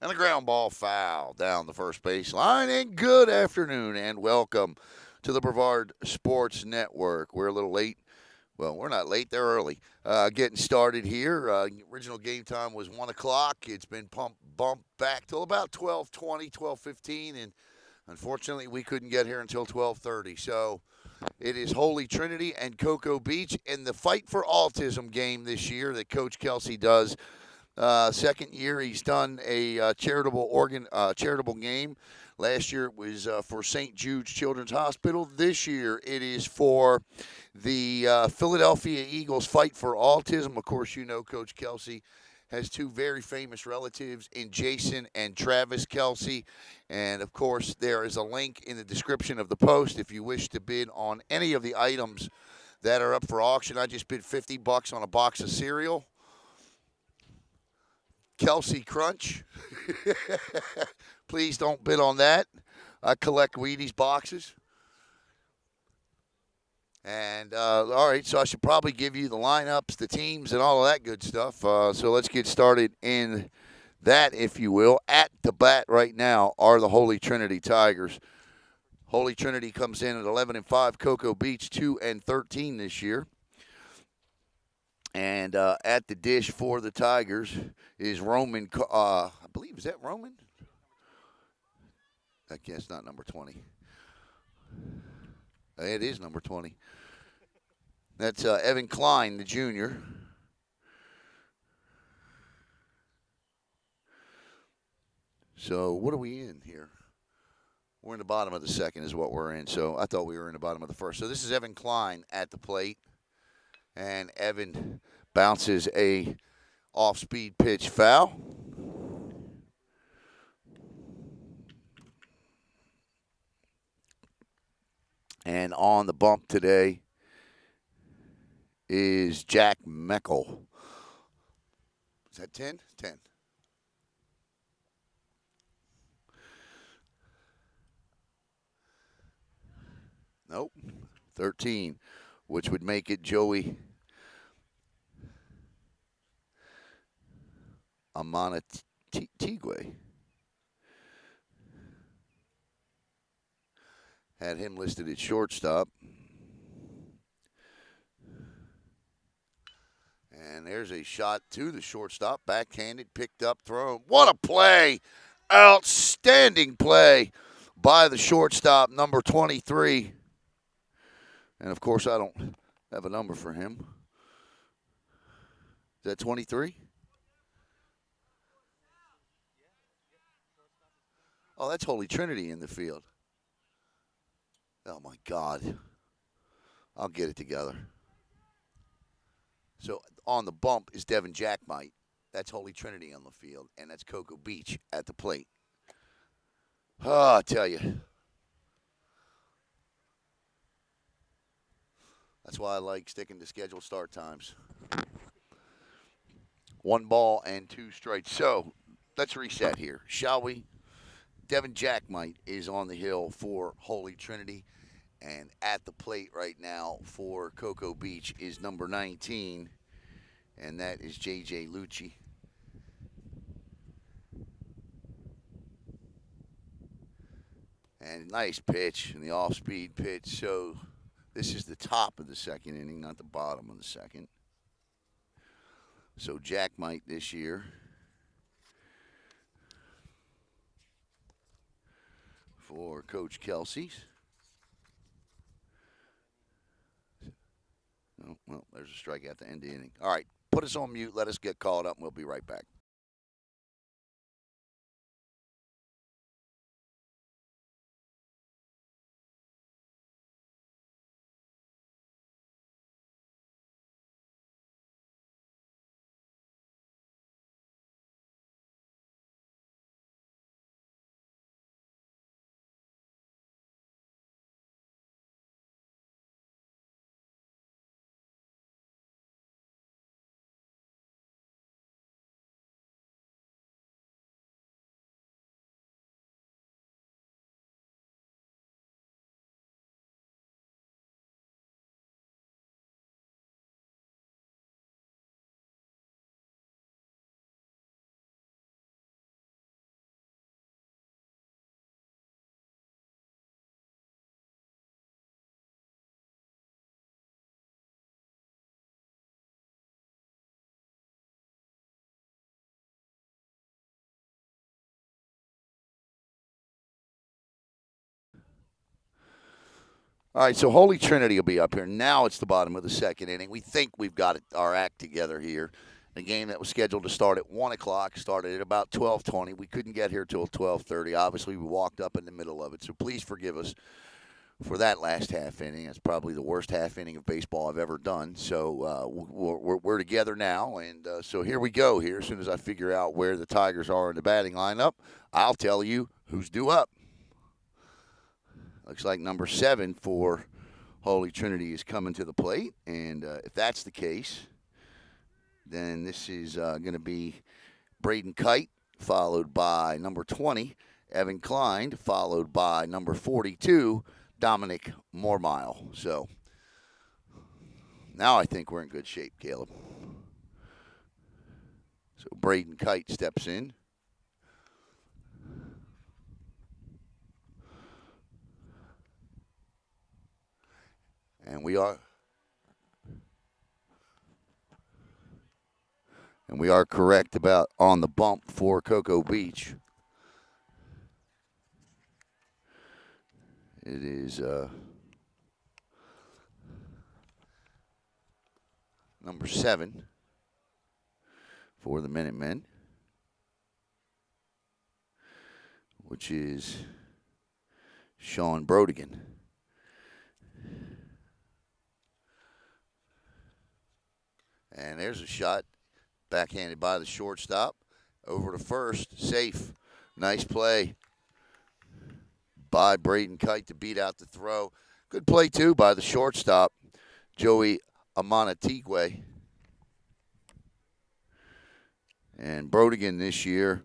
And a ground ball foul down the first base line. And good afternoon and welcome to the Brevard Sports Network. We're a little late. Well, we're not late. They're early. Getting started here. Original game time was 1 o'clock. It's been bumped back till about 12:20, 12:15, and unfortunately we couldn't get here until 12:30. So it is Holy Trinity and Cocoa Beach in the Fight for Autism game this year that Coach Kelce does. Second year he's done a charitable game. Last year it was for St. Jude's Children's Hospital. This year it is for the Philadelphia Eagles Fight for Autism. Of course, you know Coach Kelce has two very famous relatives in Jason and Travis Kelce. And of course, there is a link in the description of the post if you wish to bid on any of the items that are up for auction. I just bid $50 on a box of cereal. Kelce Crunch. Please don't bid on that. I collect Wheaties boxes. And, all right, so I should probably give you the lineups, the teams, and all of that good stuff. So let's get started in that, if you will. At the bat right now are the Holy Trinity Tigers. Holy Trinity comes in at 11-5. Cocoa Beach 2-13 this year. And at the dish for the Tigers is Roman. I believe, is that Roman? I guess not number 20. It is number 20. That's Evan Klein, the junior. So what are we in here? We're in the bottom of the second is what we're in. So I thought we were in the bottom of the first. So this is Evan Klein at the plate. And Evan bounces a off-speed pitch foul. And on the bump today is Jack Meckel. Is that 10? 10. Nope. 13, which would make it Joey Amanatigwe. Had him listed at shortstop. And there's a shot to the shortstop. Backhanded, picked up, thrown. What a play! Outstanding play by the shortstop, number 23. And, of course, I don't have a number for him. Is that 23? Oh, that's Holy Trinity in the field. Oh, my God. I'll get it together. So on the bump is Devin Jackmite. That's Holy Trinity on the field, and that's Cocoa Beach at the plate. Oh, I tell you. That's why I like sticking to scheduled start times. 1 ball and 2 strikes. So let's reset here, shall we? Devin Jackmite is on the hill for Holy Trinity. And at the plate right now for Cocoa Beach is number 19, and that is J.J. Lucci. And nice pitch, and the off-speed pitch. So this is the top of the second inning, not the bottom of the second. So Jackmite this year for Coach Kelce. Oh, well, there's a strikeout at the end of the inning. All right, put us on mute. Let us get called up, and we'll be right back. All right, so Holy Trinity will be up here. Now it's the bottom of the second inning. We think we've got our act together here. The game that was scheduled to start at 1 o'clock started at about 12:20. We couldn't get here till 12:30. Obviously, we walked up in the middle of it, so please forgive us for that last half inning. That's probably the worst half inning of baseball I've ever done. So we're together now, and so here we go here. As soon as I figure out where the Tigers are in the batting lineup, I'll tell you who's due up. Looks like number 7 for Holy Trinity is coming to the plate, and if that's the case, then this is going to be Braden Kite, followed by number 20, Evan Klein, followed by number 42, Dominic Mormile. So now I think we're in good shape, Caleb. So Braden Kite steps in. And we are correct about on the bump for Cocoa Beach. It is number 7 for the Minutemen, which is Sean Brodigan. And there's a shot backhanded by the shortstop over to first. Safe. Nice play by Braden Kite to beat out the throw. Good play, too, by the shortstop, Joey Amanatigwe. And Brodigan this year,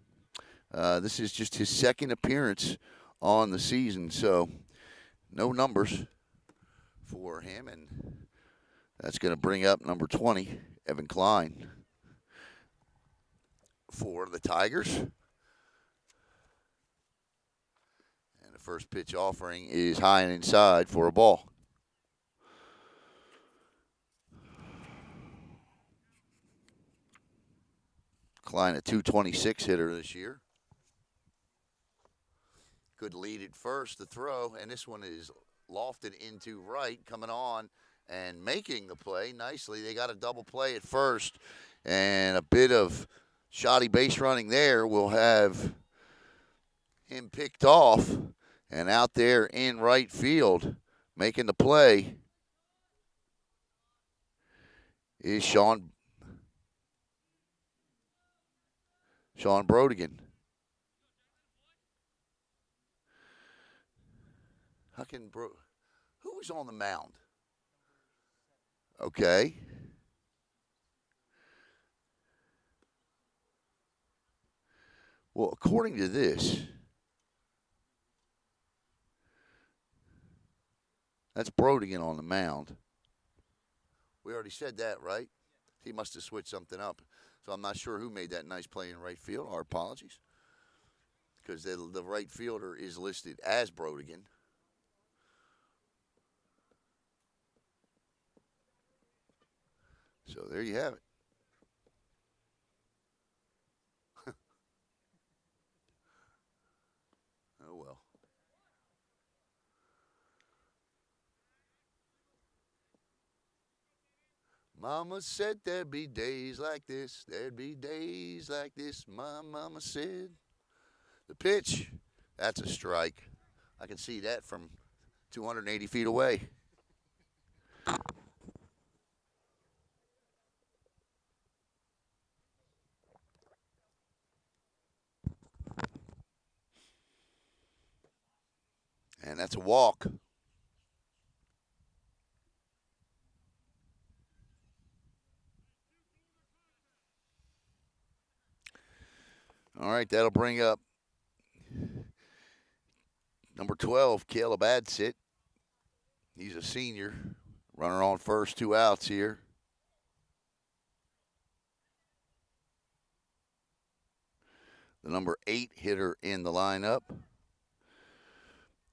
this is just his second appearance on the season, so no numbers for him. And that's going to bring up number 20, Evan Klein, for the Tigers. And the first pitch offering is high and inside for a ball. Klein, a .226 hitter this year. Good lead at first, the throw, and this one is lofted into right, coming on and making the play nicely. They got a double play at first, and a bit of shoddy base running there will have him picked off, and out there in right field making the play is Sean Brodigan. Who was on the mound? Okay. Well, according to this, that's Brodigan on the mound. We already said that, right? He must have switched something up. So I'm not sure who made that nice play in right field. Our apologies. Because the right fielder is listed as Brodigan. So there you have it. Oh, well. Mama said there'd be days like this. There'd be days like this. My mama said. The pitch, that's a strike. I can see that from 280 feet away. And that's a walk. All right, that'll bring up number 12, Caleb Adsit. He's a senior. Runner on first, 2 outs here. The number 8 hitter in the lineup,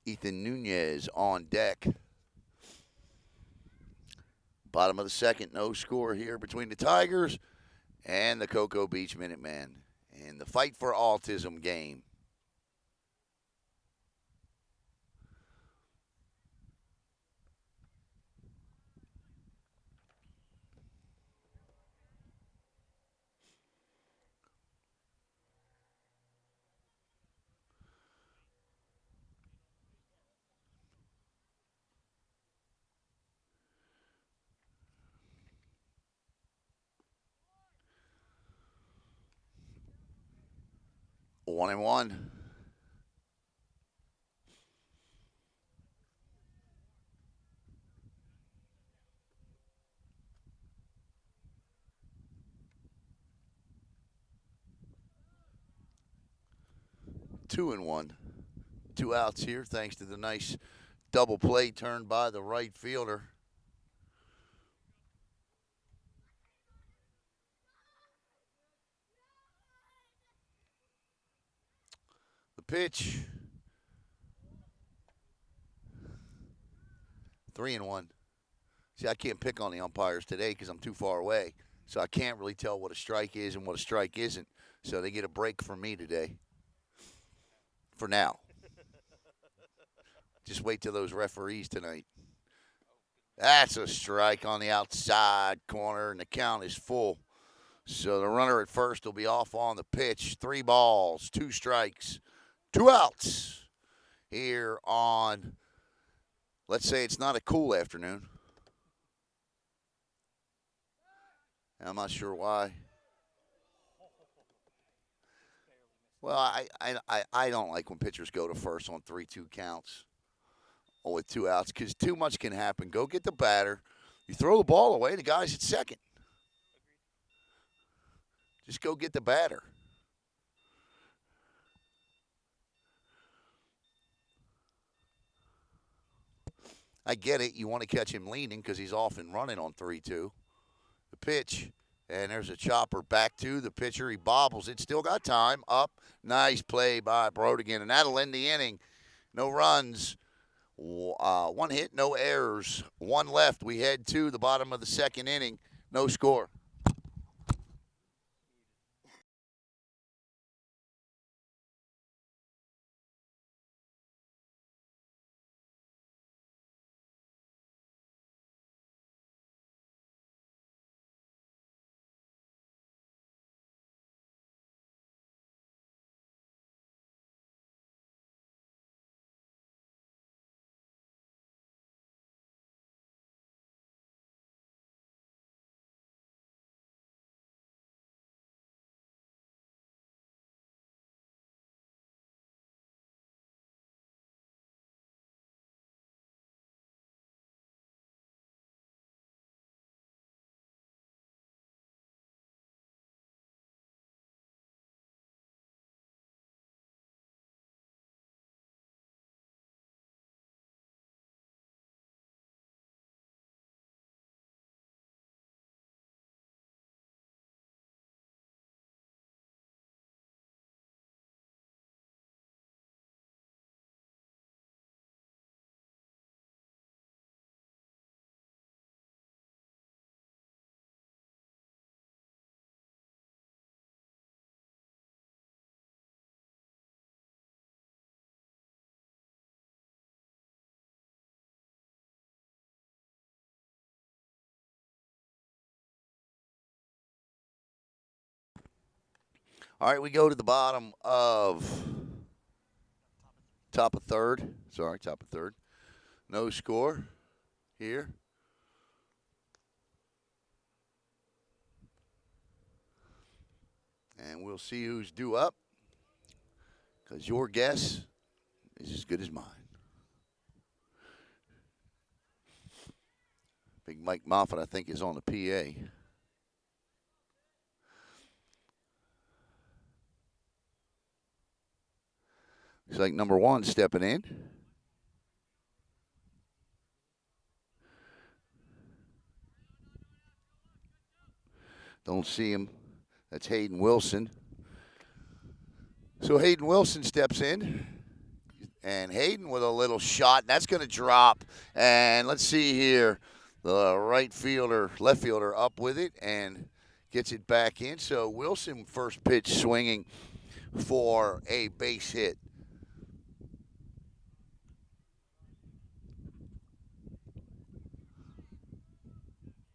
Ethan Nunez, on deck. Bottom of the second, no score here between the Tigers and the Cocoa Beach Minutemen in the Fight for Autism game. 1-1. Two and one. Two outs here thanks to the nice double play turned by the right fielder. The pitch. 3-1. See, I can't pick on the umpires today because I'm too far away. So I can't really tell what a strike is and what a strike isn't. So they get a break from me today. For now. Just wait till those referees tonight. That's a strike on the outside corner, and the count is full. So the runner at first will be off on the pitch. 3 balls, 2 strikes, 2 outs here on, let's say it's not a cool afternoon. I'm not sure why. Well, I don't like when pitchers go to first on 3-2 counts or with 2 outs because too much can happen. Go get the batter. You throw the ball away, the guy's at second. Just go get the batter. I get it. You want to catch him leaning because he's off and running on 3-2. The pitch, and there's a chopper back to the pitcher. He bobbles it. Still got time. Up. Nice play by Brodigan, and that'll end the inning. No runs. 1 hit, no errors. 1 left. We head to the bottom of the 2nd inning. No score. All right, we go to the bottom of top of 3rd. Sorry, top of 3rd. No score here. And we'll see who's due up because your guess is as good as mine. Big Mike Moffat, I think, is on the PA. Looks like number 1 stepping in. Don't see him. That's Hayden Wilson. So Hayden Wilson steps in. And Hayden with a little shot. That's going to drop. And let's see here. The left fielder up with it and gets it back in. So Wilson first pitch swinging for a base hit.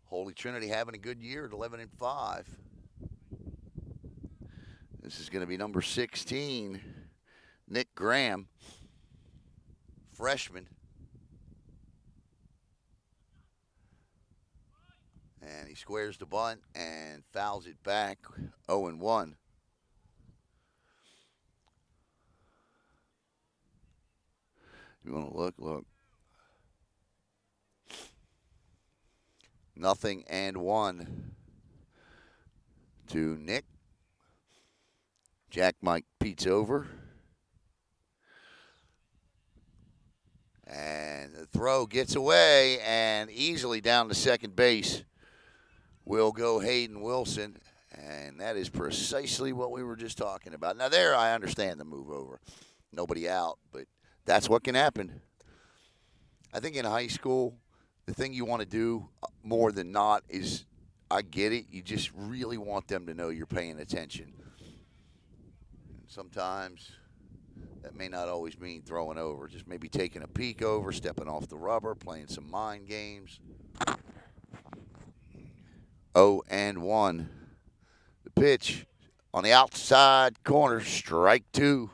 Holy Trinity having a good year at 11-5. This is going to be number 16, Nick Graham, freshman. And he squares the bunt and fouls it back, 0-1. You want to look. Nothing and one to Nick. Jack Mike Pete's over. And the throw gets away and easily down to second base will go Hayden Wilson. And that is precisely what we were just talking about. Now, there, I understand the move over. Nobody out, but that's what can happen. I think in high school, the thing you want to do more than not is, I get it, you just really want them to know you're paying attention. And sometimes that may not always mean throwing over, just maybe taking a peek over, stepping off the rubber, playing some mind games. 0-1. The pitch on the outside corner, strike two.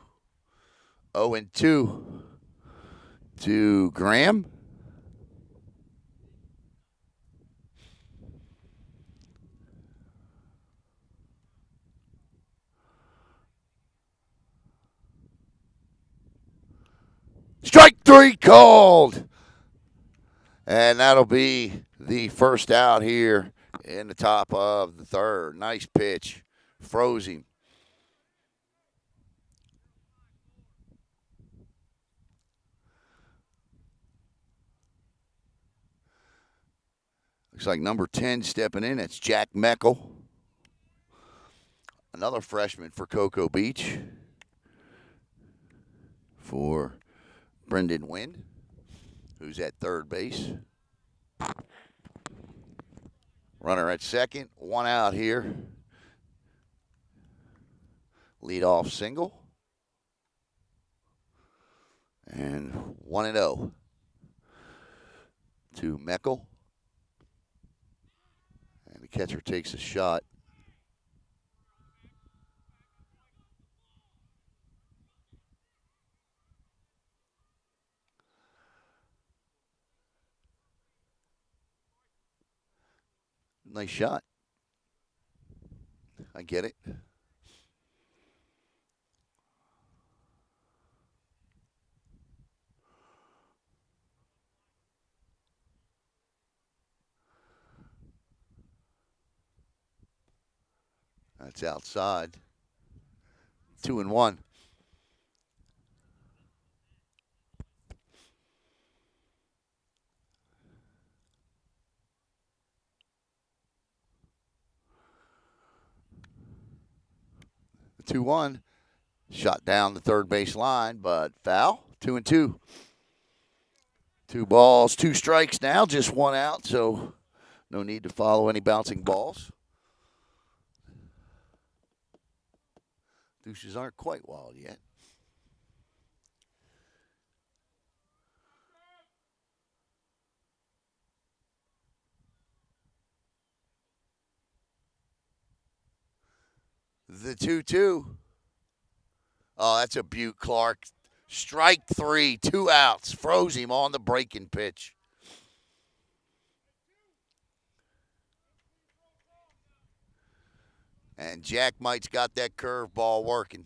0-2 to Graham. Strike three called. And that'll be the first out here in the top of the third. Nice pitch. Froze him. Looks like number 10 stepping in. It's Jack Meckel. Another freshman for Cocoa Beach. For Brendan Wynn, who's at third base. Runner at second. One out here. Leadoff single. And 1-0 to Meckel. And the catcher takes a shot. Nice shot. I get it. That's outside. 2-1. The 2-1. Shot down the third base line, but foul. 2-2. 2 balls, 2 strikes now, just 1 out, so no need to follow any bouncing balls. Douches aren't quite wild yet. The 2-2. Oh, that's a beaut, Clark. Strike 3, 2 outs. Froze him on the breaking pitch. And Jack Might's got that curveball working.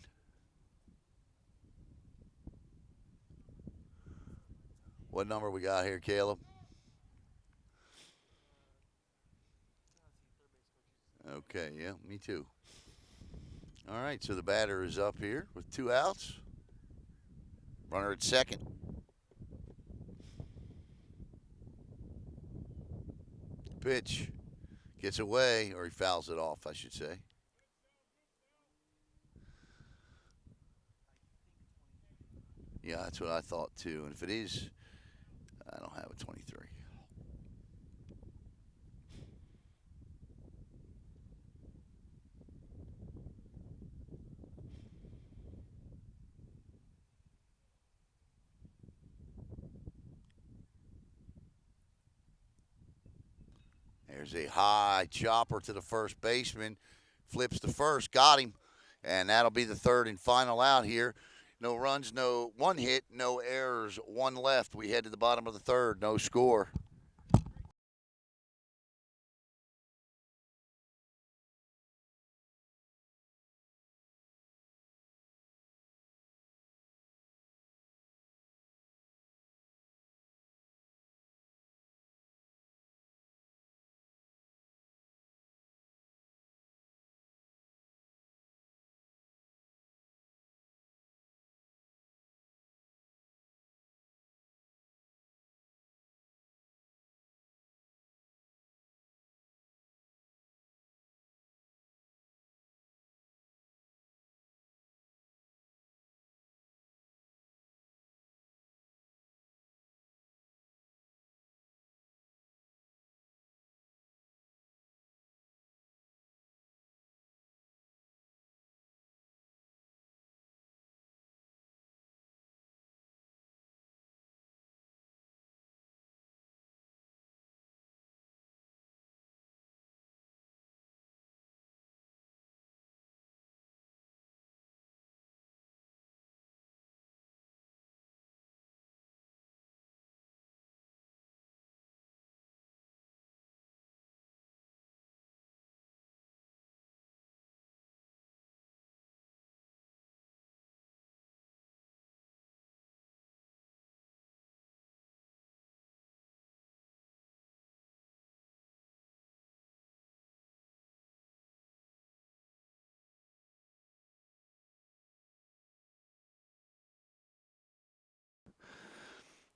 What number we got here, Caleb? Okay, yeah, me too. All right, so the batter is up here with 2 outs. Runner at second. Pitch gets away, or he fouls it off, I should say. Yeah, that's what I thought too. And if it is, I don't have a 23. There's a high chopper to the first baseman. Flips the first, got him. And that'll be the third and final out here. No runs, no 1 hit, no errors, 1 left. We head to the bottom of the third, no score.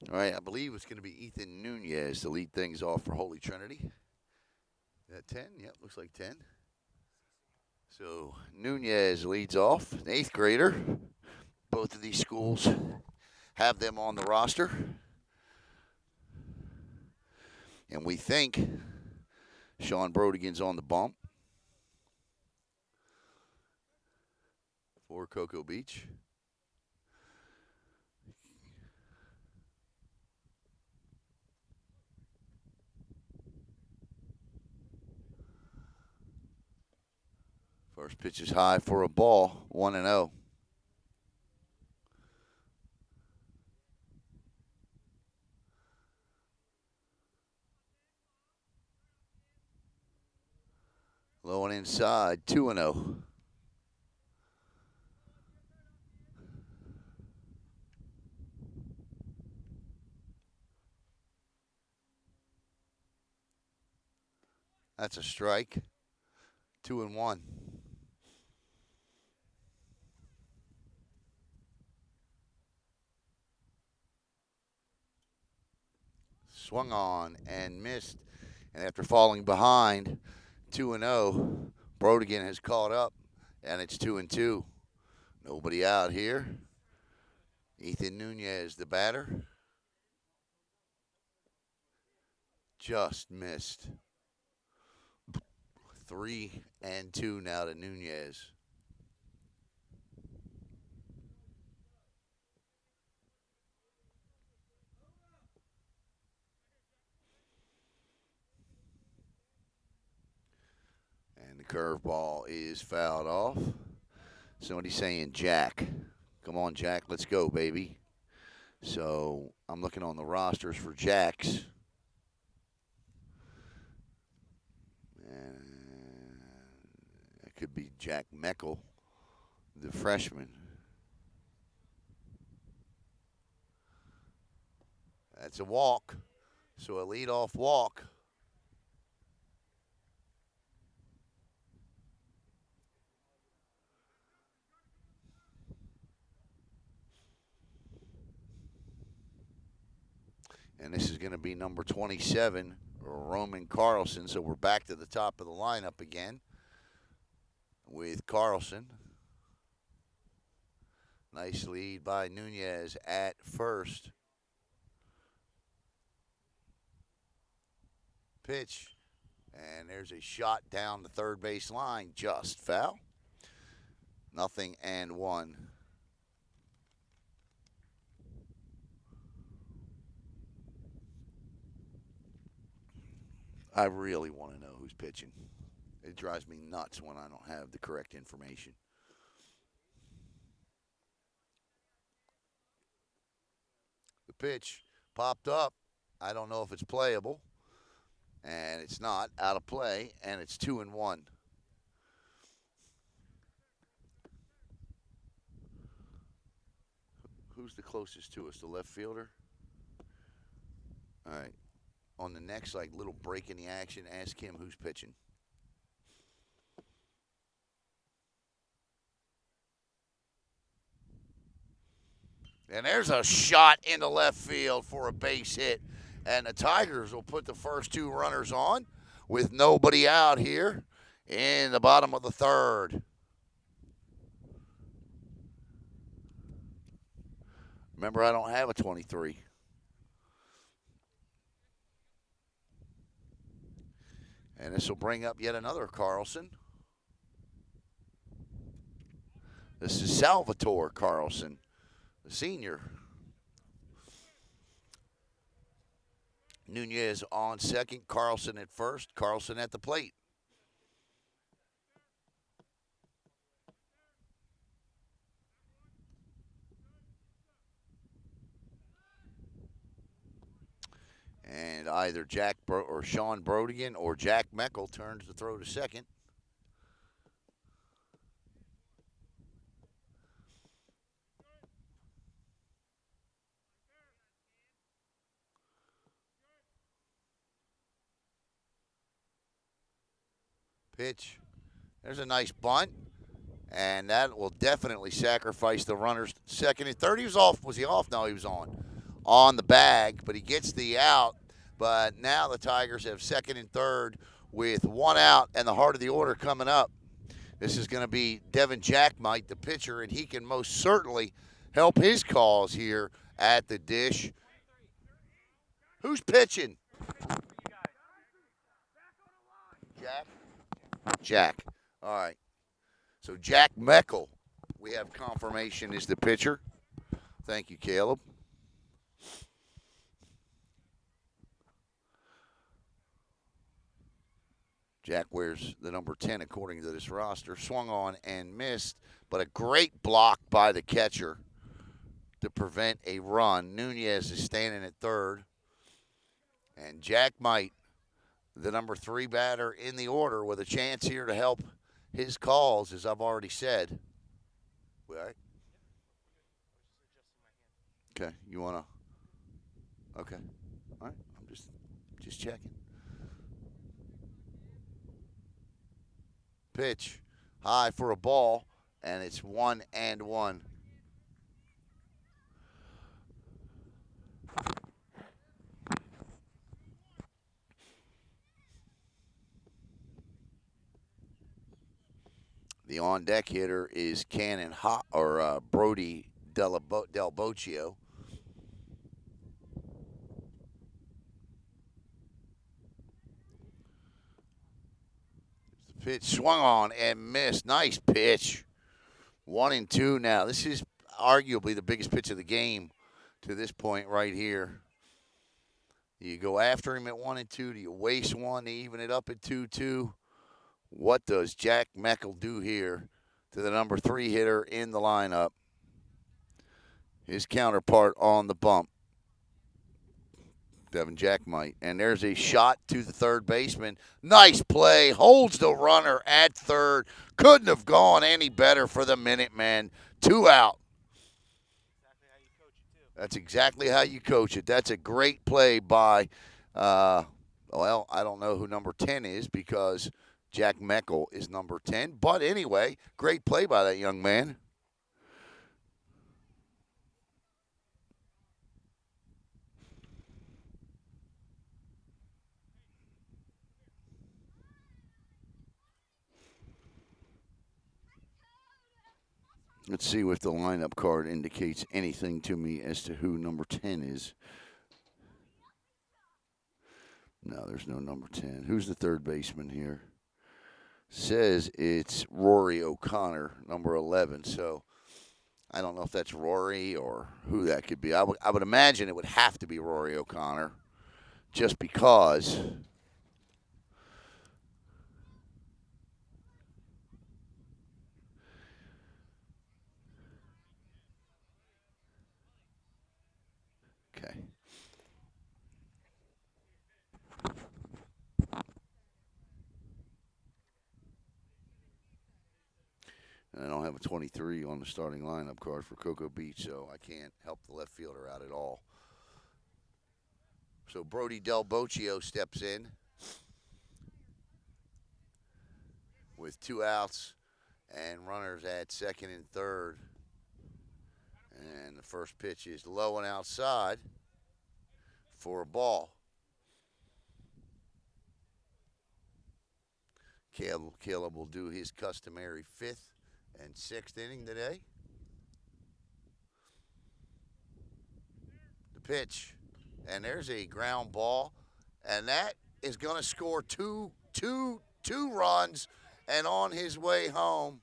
All right, I believe it's going to be Ethan Nunez to lead things off for Holy Trinity. Is that 10? Yep, looks like 10. So Nunez leads off, an eighth grader. Both of these schools have them on the roster. And we think Sean Brodigan's on the bump for Cocoa Beach. First pitch is high for a ball, 1-0. Low and inside, 2-0. That's a strike. 2-1. Swung on and missed. And after falling behind, 2-0, Brodigan has caught up, and it's 2-2. Nobody out here. Ethan Nunez, the batter, just missed. 3-2 now to Nunez. And the curveball is fouled off. Somebody's saying Jack. Come on, Jack. Let's go, baby. So I'm looking on the rosters for Jacks. And it could be Jack Meckel, the freshman. That's a walk. So a leadoff walk. And this is going to be number 27, Roman Carlson. So we're back to the top of the lineup again with Carlson. Nice lead by Nunez at first. Pitch. And there's a shot down the third base line. Just foul. 0-1. I really want to know who's pitching. It drives me nuts when I don't have the correct information. The pitch popped up. I don't know if it's playable. And it's not. Out of play. And it's 2-1. Who's the closest to us? The left fielder? All right. On the next little break in the action, ask him who's pitching. And there's a shot into left field for a base hit. And the Tigers will put the first two runners on with nobody out here in the bottom of the third. Remember, I don't have a 23. And this will bring up yet another Carlson. This is Salvatore Carlson, the senior. Nunez on second, Carlson at first, Carlson at the plate. And either or Sean Brodigan or Jack Meckel turns to throw to second. Pitch. There's a nice bunt. And that will definitely sacrifice the runners second and third. He was off. Was he off? No, he was on. on the bag, but he gets the out. But now the Tigers have second and third with one out and the heart of the order coming up. This is going to be Devin Jackmite, the pitcher, and he can most certainly help his cause here at the dish. Who's pitching? Jack? Jack. All right. So Jack Meckel, we have confirmation, is the pitcher. Thank you, Caleb. Jack wears the number 10 according to this roster. Swung on and missed, but a great block by the catcher to prevent a run. Nunez is standing at third. And Jack Might, the number 3 batter in the order, with a chance here to help his cause, as I've already said. All right. Okay. You want to? Okay. All right. I'm just checking. Pitch high for a ball, and it's 1-1. The on-deck hitter is Brody Del Boccio. The pitch swung on and missed. Nice pitch. 1-2 now. This is arguably the biggest pitch of the game to this point right here. Do you go after him at 1-2? Do you waste one to even it up at 2-2? What does Jack Meckel do here to the number 3 hitter in the lineup? His counterpart on the bump, Devin Jackmite. And there's a shot to the third baseman. Nice play. Holds the runner at third. Couldn't have gone any better for the Minutemen. 2 out. That's exactly how you coach it. That's a great play by, I don't know who number 10 is because Jack Meckel is number 10. But anyway, great play by that young man. Let's see if the lineup card indicates anything to me as to who number 10 is. No, there's no number 10. Who's the third baseman here? Says it's Rory O'Connor, number 11. So I don't know if that's Rory or who that could be. I would imagine it would have to be Rory O'Connor just because. Okay. And I don't have a 23 on the starting lineup card for Cocoa Beach, so I can't help the left fielder out at all. So Brody Del Boccio steps in with 2 outs and runners at second and third. And the first pitch is low and outside for a ball. Caleb will do his customary 5th and 6th inning today. The pitch, and there's a ground ball, and that is going to score two runs, and on his way home,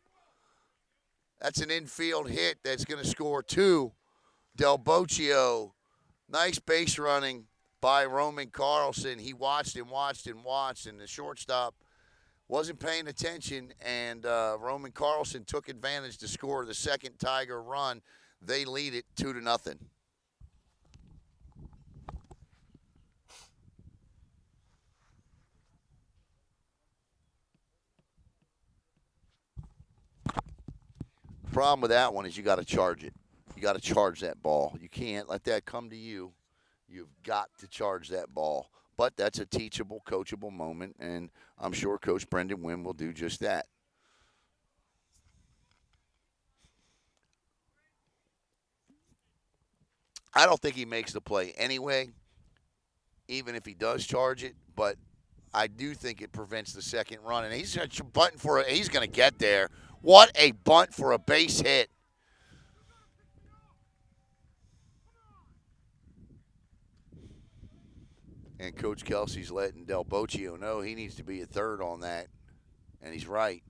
that's an infield hit that's going to score 2. Del Boccio, nice base running by Roman Carlson. He watched and the shortstop wasn't paying attention, and Roman Carlson took advantage to score the second Tiger run. They lead it 2-0. Problem with that one is you got to charge it. You got to charge that ball. You can't let that come to you. You've got to charge that ball. But that's a teachable, coachable moment, and I'm sure Coach Brendan Wynn will do just that. I don't think he makes the play anyway, even if he does charge it. But I do think it prevents the second run, and he's bunting for it. He's going to get there. What a bunt for a base hit! And Coach Kelsey's letting Del Boccio know he needs to be a third on that, and he's right.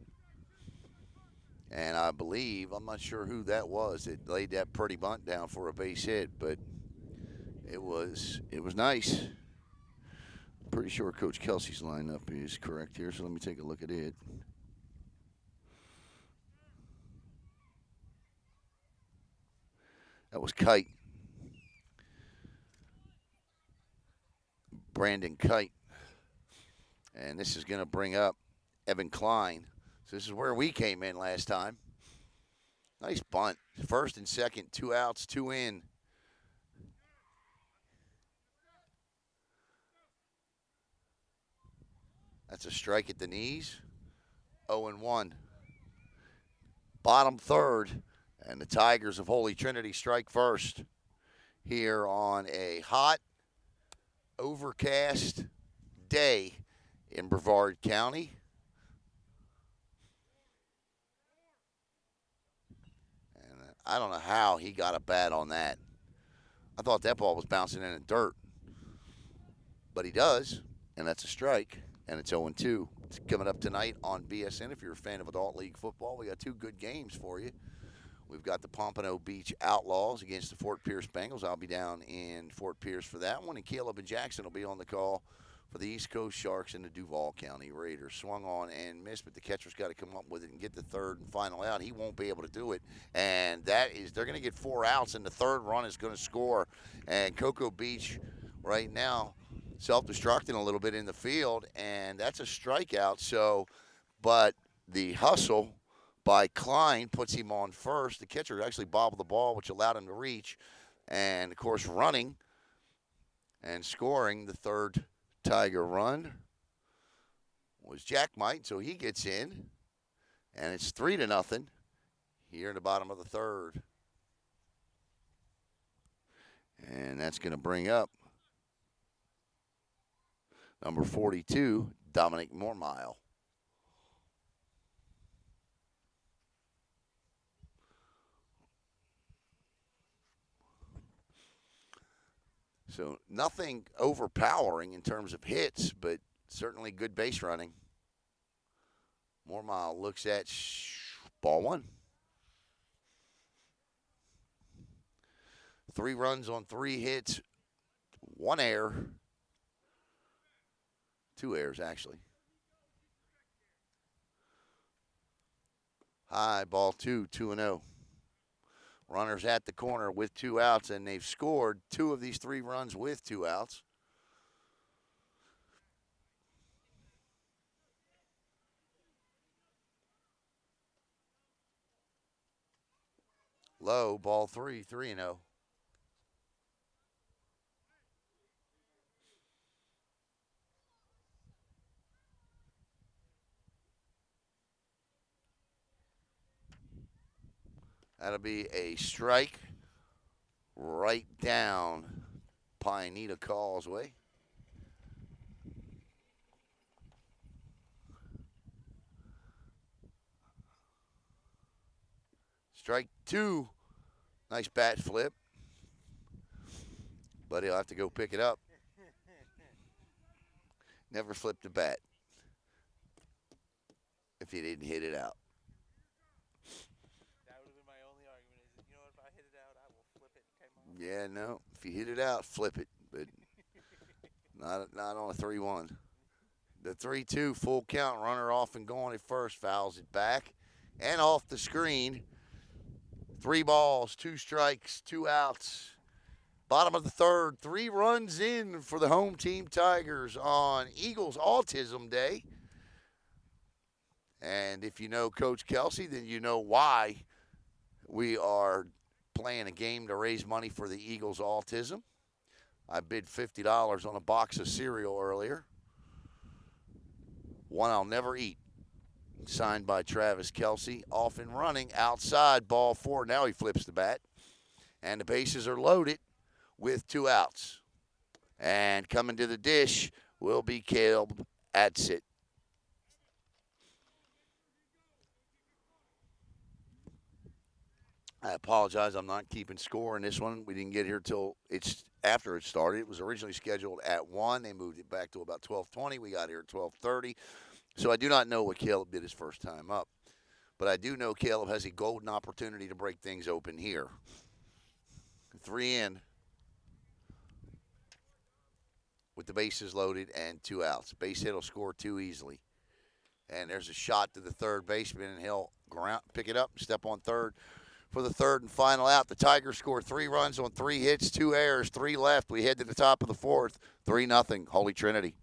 And I believe, I'm not sure who that was that laid that pretty bunt down for a base hit, but it was nice. Pretty sure Coach Kelsey's lineup is correct here, so let me take a look at it. That was Kite, Brandon Kite. And this is going to bring up Evan Klein. So this is where we came in last time. Nice bunt. First and second, 2 outs, 2 in. That's a strike at the knees. 0-1. Bottom third. And the Tigers of Holy Trinity strike first here on a hot, overcast day in Brevard County. And I don't know how he got a bat on that. I thought that ball was bouncing in the dirt. But he does, and that's a strike, and it's 0-2. It's coming up tonight on BSN. If you're a fan of Adult League football, we got 2 good games for you. We've got the Pompano Beach Outlaws against the Fort Pierce Bengals. I'll be down in Fort Pierce for that one, and Caleb and Jackson will be on the call for the East Coast Sharks and the Duval County Raiders. Swung on and missed, but the catcher's got to come up with it and get the third and final out. He won't be able to do it, and they're going to get 4 outs, and the third run is going to score. And Cocoa Beach right now self-destructing a little bit in the field, and that's a strikeout. So, but the hustle by Klein puts him on first. The catcher actually bobbled the ball, which allowed him to reach. And, of course, running and scoring the third Tiger run was Jack Might, so he gets in. And it's 3-0 here in the bottom of the third. And that's going to bring up number 42, Dominic Mormile. So nothing overpowering in terms of hits, but certainly good base running. Mormile looks at ball 1. 3 runs on 3 hits, 1 error. 2 errors, actually. High, ball 2, 2-0. Runners at the corner with 2 outs, and they've scored 2 of these 3 runs with 2 outs. Low, ball 3, 3-0. That'll be a strike right down Pineda Causeway. Strike 2. Nice bat flip. But he'll have to go pick it up. Never flipped a bat if he didn't hit it out. That would have been my only argument. Is you know if I hit it out, I will flip it. Yeah, no. If you hit it out, flip it, but not on a 3-1. The 3-2 full count, runner off and going at first, fouls it back and off the screen. 3 balls, 2 strikes, 2 outs. Bottom of the third, 3 runs in for the home team Tigers on Eagles Autism Day. And if you know Coach Kelce, then you know why we are playing a game to raise money for the Eagles Autism. I bid $50 on a box of cereal earlier. One I'll never eat. Signed by Travis Kelce. Off and running outside, ball 4. Now he flips the bat. And the bases are loaded with 2 outs. And coming to the dish will be Caleb Adsit. I apologize. I'm not keeping score in this one. We didn't get here till it's after it started. It was originally scheduled at 1. They moved it back to about 12:20. We got here at 12:30. So I do not know what Caleb did his first time up. But I do know Caleb has a golden opportunity to break things open here. 3 in with the bases loaded and 2 outs. Base hit will score 2 easily. And there's a shot to the third baseman, and he'll pick it up and step on third for the third and final out. The Tigers scored 3 runs on 3 hits, 2 errors, 3 left. We head to the top of the fourth, 3-0, Holy Trinity.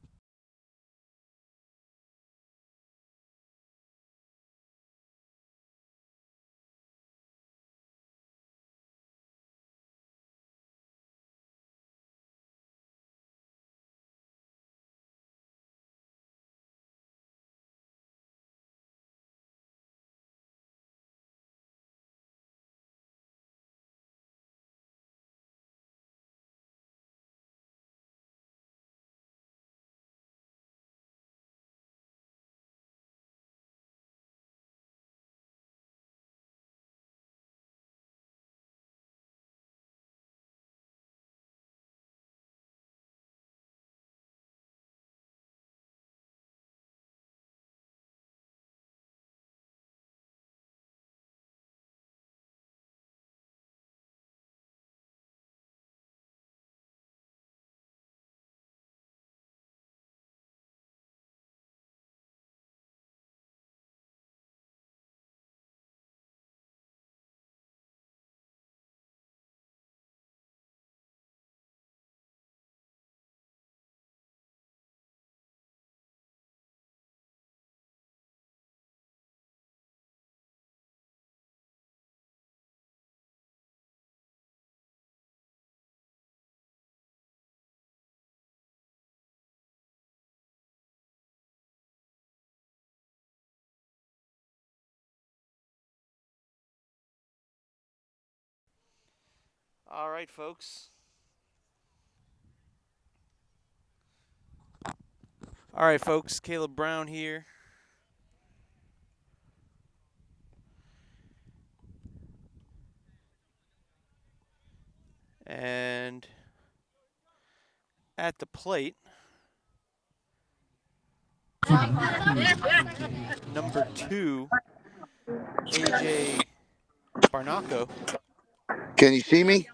All right, folks. All right, folks. Caleb Brown here. And at the plate, number 2, AJ Barnaco. Can you see me?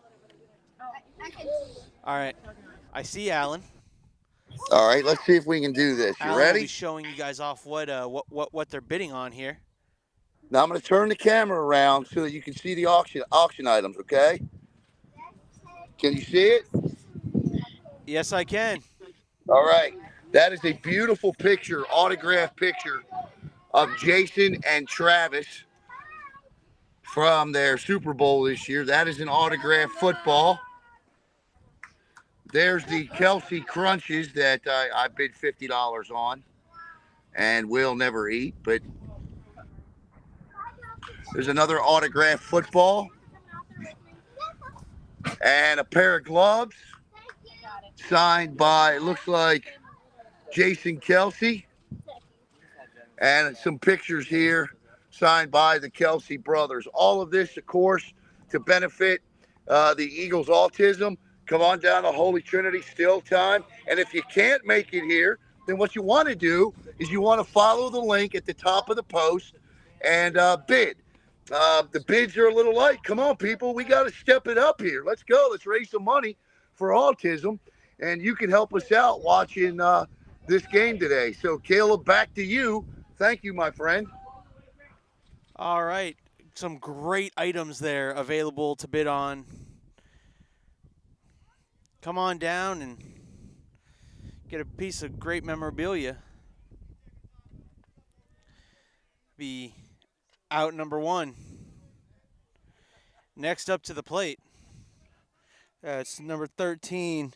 All right. I see Alan. All right, let's see if we can do this. You Alan will be ready? showing you guys off what they're bidding on here. Now I'm going to turn the camera around so that you can see the auction items, okay? Can you see it? Yes, I can. All right. That is a beautiful picture, autographed picture of Jason and Travis from their Super Bowl this year. That is an autographed football. There's the Kelce Crunches that I bid $50 on and will never eat. But there's another autographed football and a pair of gloves signed by, it looks like, Jason Kelce. And some pictures here signed by the Kelce brothers. All of this, of course, to benefit the Eagles' autism. Come on down to Holy Trinity, still time. And if you can't make it here, then what you want to do is you want to follow the link at the top of the post and bid. The bids are a little light. Come on, people. We got to step it up here. Let's go. Let's raise some money for autism. And you can help us out watching this game today. So, Caleb, back to you. Thank you, my friend. All right. Some great items there available to bid on. Come on down and get a piece of great memorabilia. Be out number 1. Next up to the plate, it's number 13,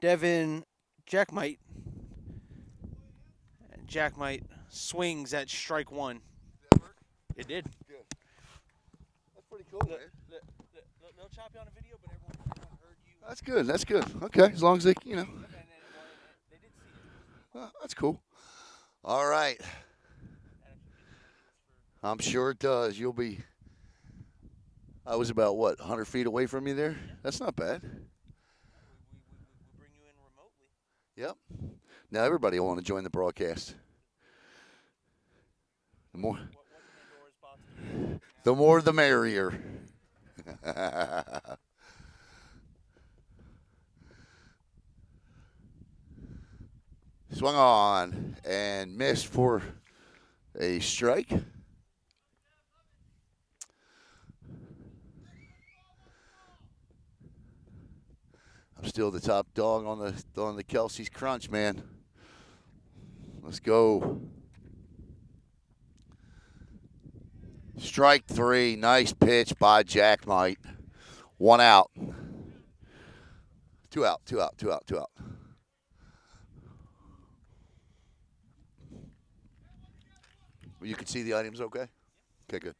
Devin Jackmite. And Jackmite swings at strike 1. It did. Good. That's pretty cool, man. They'll chop you on a video, but everyone heard you That's good. That's good. Okay, as long as they, Yep, and they did see it. that's cool. All right. That actually gives you ideas for. I'm sure it does. You'll be. I was about what 100 feet away from you there. Yeah, That's not bad. we bring you in remotely. Yep. Now everybody will want to join the broadcast. The more, What Pandora's box do we open the now? more, the merrier. Swung on and missed for a strike. I'm still the top dog on the Kelsey's crunch, man. Let's go. Strike three. Nice pitch by Jack Knight. One out. Two out. Two out. Two out. Two out. You can see the items okay? Okay, good.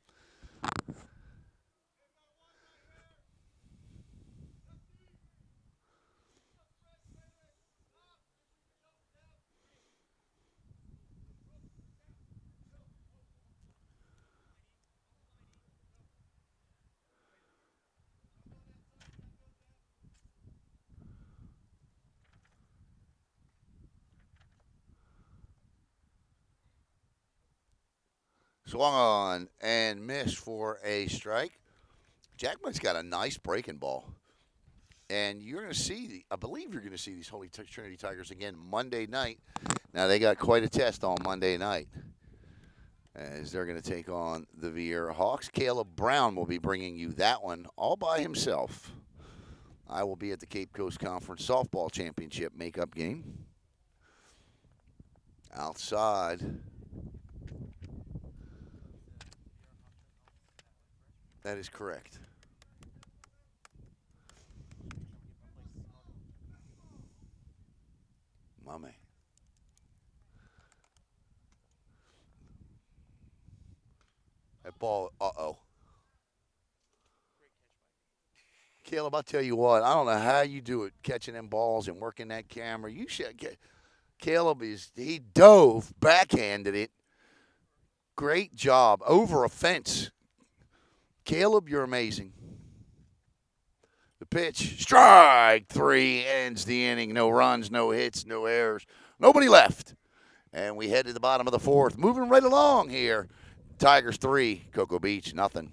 Swung on and missed for a strike. Jackman's got a nice breaking ball. And you're going to see, I believe you're going to see these Holy Trinity Tigers again Monday night. Now, they got quite a test on Monday night as they're going to take on the Vieira Hawks. Caleb Brown will be bringing you that one all by himself. I will be at the Cape Coast Conference Softball Championship makeup game. Outside. That is correct. My man. That ball, uh-oh. Caleb, I'll tell you what, I don't know how you do it, catching them balls and working that camera. You should get Caleb he dove, backhanded it. Great job. Over a fence. Caleb, you're amazing. The pitch, strike three, ends the inning. No runs, no hits, no errors. Nobody left. And we head to the bottom of the fourth. Moving right along here. Tigers 3, Cocoa Beach, nothing.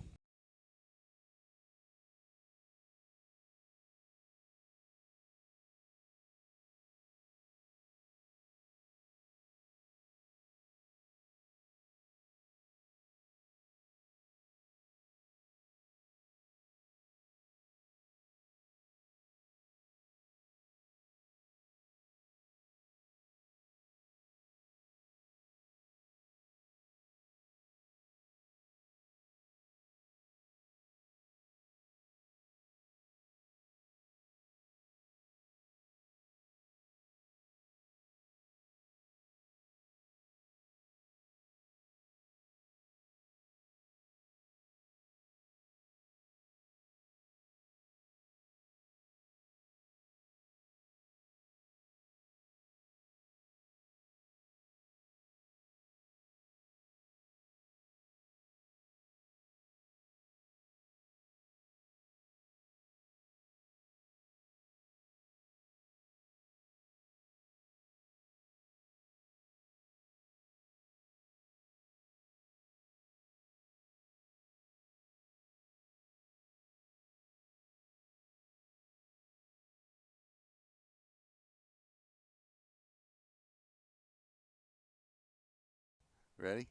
Ready?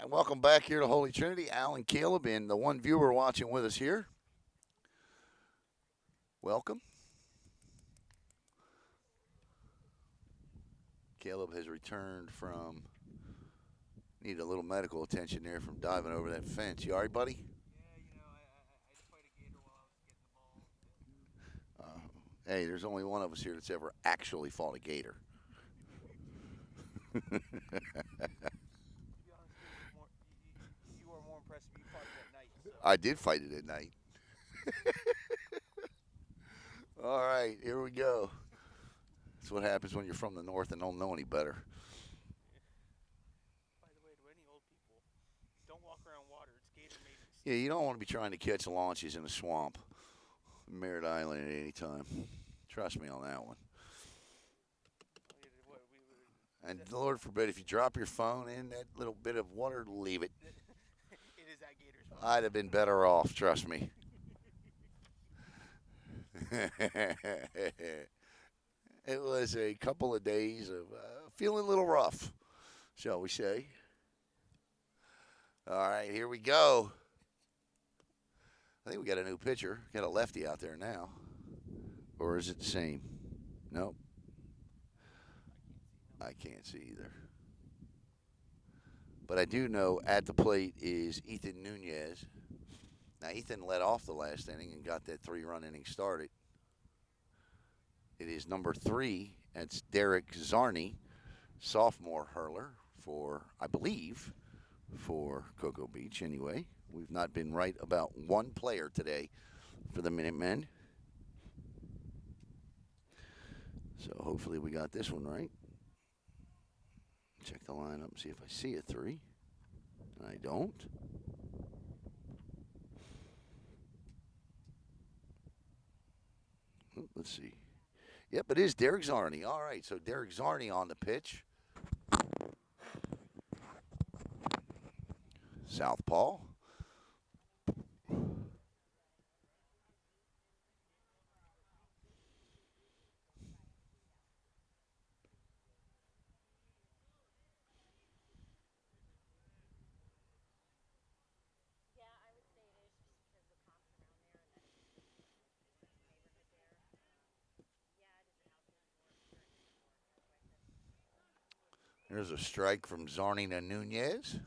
Welcome back here to Holy Trinity. Alan Caleb and the one viewer watching with us here. Welcome. Caleb has returned from need a little medical attention there from diving over that fence. You all right, buddy? Yeah, I had to fight a gator while I was getting the ball. Uh, hey, there's only one of us here that's ever actually fought a gator. To be honest, you are more impressive. You fought it at night, so. I did fight it at night. All right, here we go. That's what happens when you're from the north and don't know any better. By the way, to any old people, don't walk around water. It's gator mating Yeah, season. you don't want to be trying to catch launches in a swamp, Merritt Island at any time. Trust me on that one. What, is And that, Lord forbid, if you drop your phone in that little bit of water, leave it. it is that gator's fault. I'd have been better off, trust me. It was a couple of days of feeling a little rough, shall we say. All right, here we go. I think we got a new pitcher. Got a lefty out there now. Or is it the same? Nope, I can't see either. But I do know at the plate is Ethan Nunez. Now, Ethan led off the last inning and got that 3-run inning started. It is number 3. That's Derek Zarney, sophomore hurler for, I believe, for Cocoa Beach anyway. We've not been right about one player today for the Minutemen. So hopefully we got this one right. Check the lineup and see if I see a 3. I don't. Let's see. Yep, it is Derek Zarney. All right, so Derek Zarney on the pitch. Southpaw. There's a strike from Zarney to Nunez.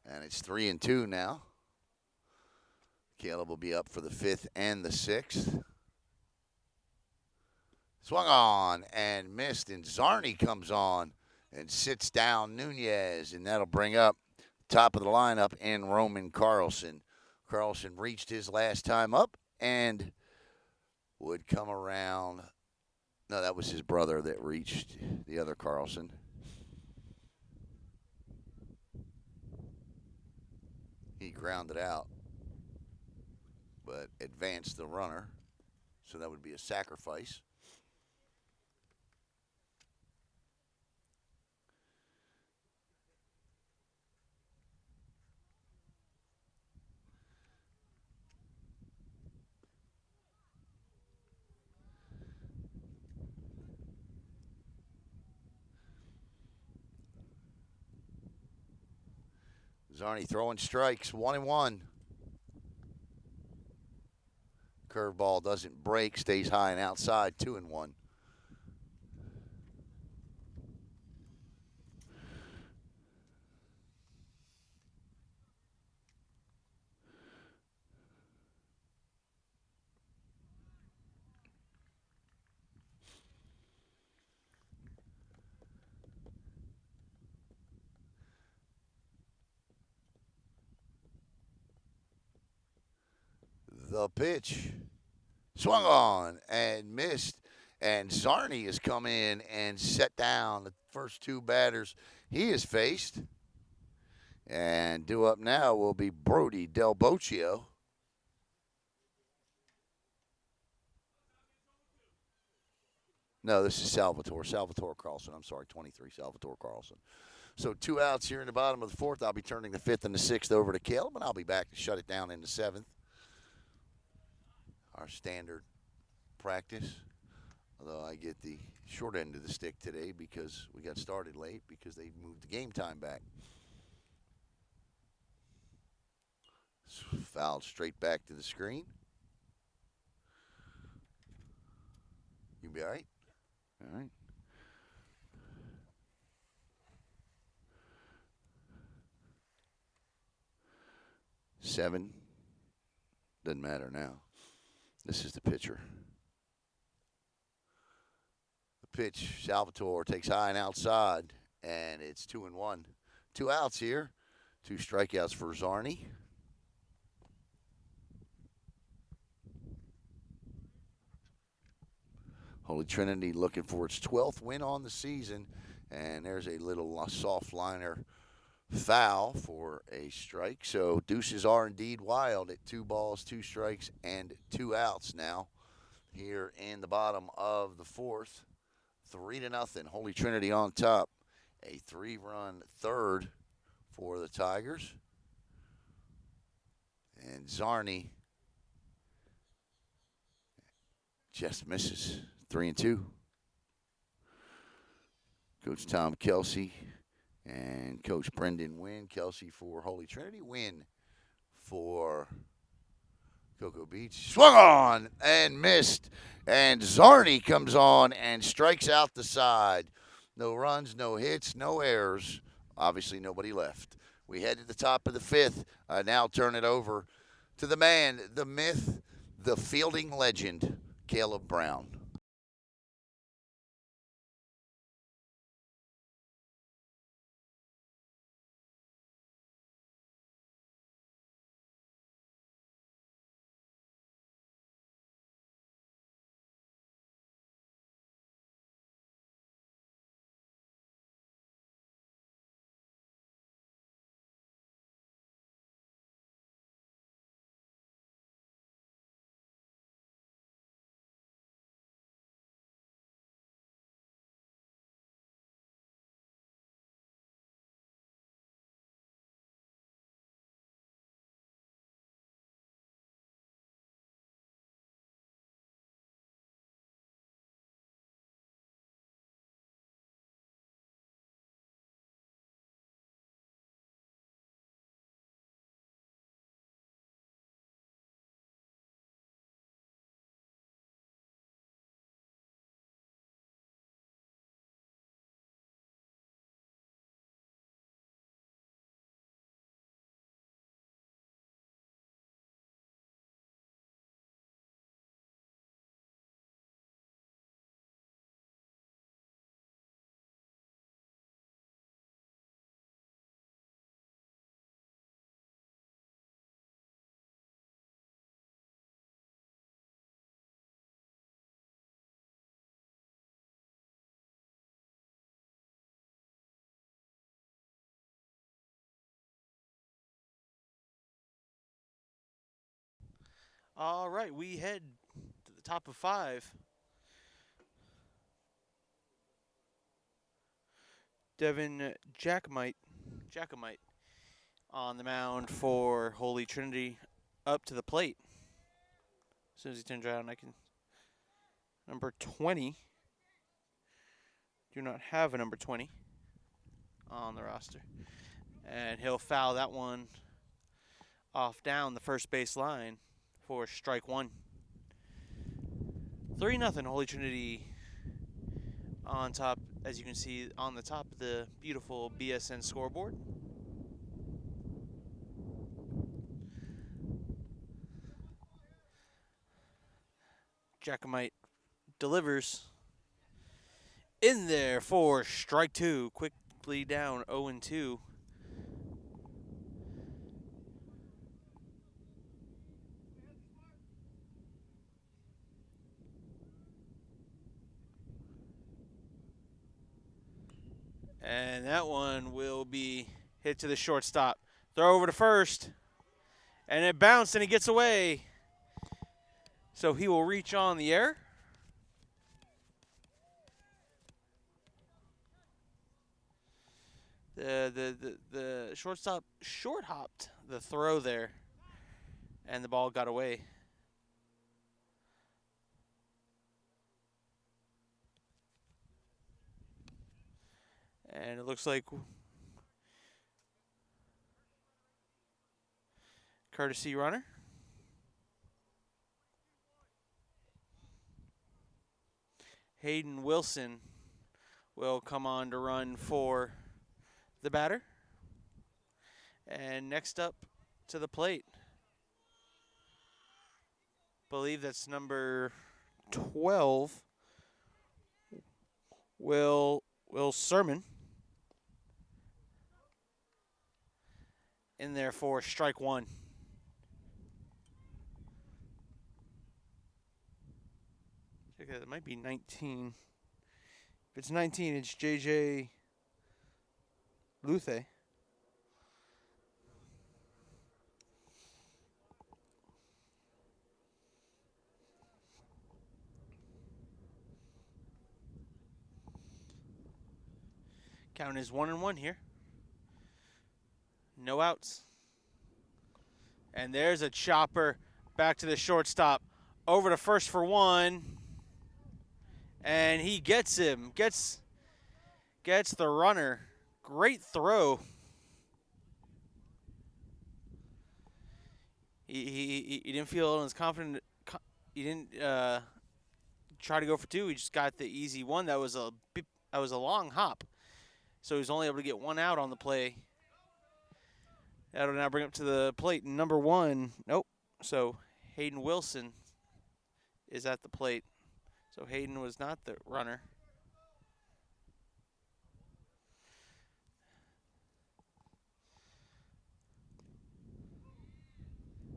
And it's 3-2 now. Caleb will be up for the 5th and the 6th. Swung on and missed, and Zarney comes on and sits down Nunez, and that'll bring up top of the lineup in Roman Carlson. Carlson reached his last time up and would come around. No, that was his brother that reached the other Carlson. He grounded out, but advanced the runner, so that would be a sacrifice. Zarney throwing strikes, 1-1. Curveball doesn't break, stays high and outside, 2-1. The pitch swung on and missed, and Zarney has come in and set down the first 2 batters he has faced. And due up now will be Brody Del Boccio. No, this is Salvatore Carlson. I'm sorry, 23, Salvatore Carlson. So 2 outs here in the bottom of the 4th. I'll be turning the 5th and the 6th over to Caleb, and I'll be back to shut it down in the 7th. Our standard practice. Although I get the short end of the stick today because we got started late because they moved the game time back. Fouled straight back to the screen. You be all right? All right. Seven. Doesn't matter now. This is the pitcher. The pitch, Salvatore takes high and outside, and it's 2-1. 2 outs here. 2 strikeouts for Zarney. Holy Trinity looking for its 12th win on the season. And there's a little soft liner foul for a strike. So deuces are indeed wild at 2 balls, 2 strikes, and 2 outs now here in the bottom of the fourth. 3-0. Holy Trinity on top. A 3-run third for the Tigers. And Zarni just misses. 3-2. Coach Tom Kelce and Coach Brendan Wynn. Kelce for Holy Trinity. Wynn for Cocoa Beach. Swung on and missed. And Zarni comes on and strikes out the side. No runs, no hits, no errors. Obviously, nobody left. We head to the top of the fifth. Now turn it over to the man, the myth, the fielding legend, Caleb Brown. All right, we head to the top of 5. Devin Jacomite on the mound for Holy Trinity, up to the plate. As soon as he turns around, I can. Number 20. Do not have a number 20 on the roster. And he'll foul that one off down the first base line for strike 1. 3-0 Holy Trinity on top, as you can see on the top of the beautiful BSN scoreboard. Jacomite delivers in there for strike 2. Quickly down 0-2. And that one will be hit to the shortstop. Throw over to first. And it bounced and he gets away. So he will reach on the air. The shortstop short hopped the throw there. And the ball got away. And it looks like courtesy runner. Hayden Wilson will come on to run for the batter. And next up to the plate, believe that's number 12, Will Sermon, in there for strike 1. Check that. It might be 19. If it's 19, it's JJ Luthe. Count is 1-1 here. No outs. And there's a chopper back to the shortstop. Over to first for one. And he gets him. Gets the runner. Great throw. He didn't feel as confident. He didn't try to go for two. He just got the easy one. That was a long hop. So he was only able to get one out on the play. That'll now bring up to the plate. Number one. Nope. So Hayden Wilson is at the plate. So Hayden was not the runner.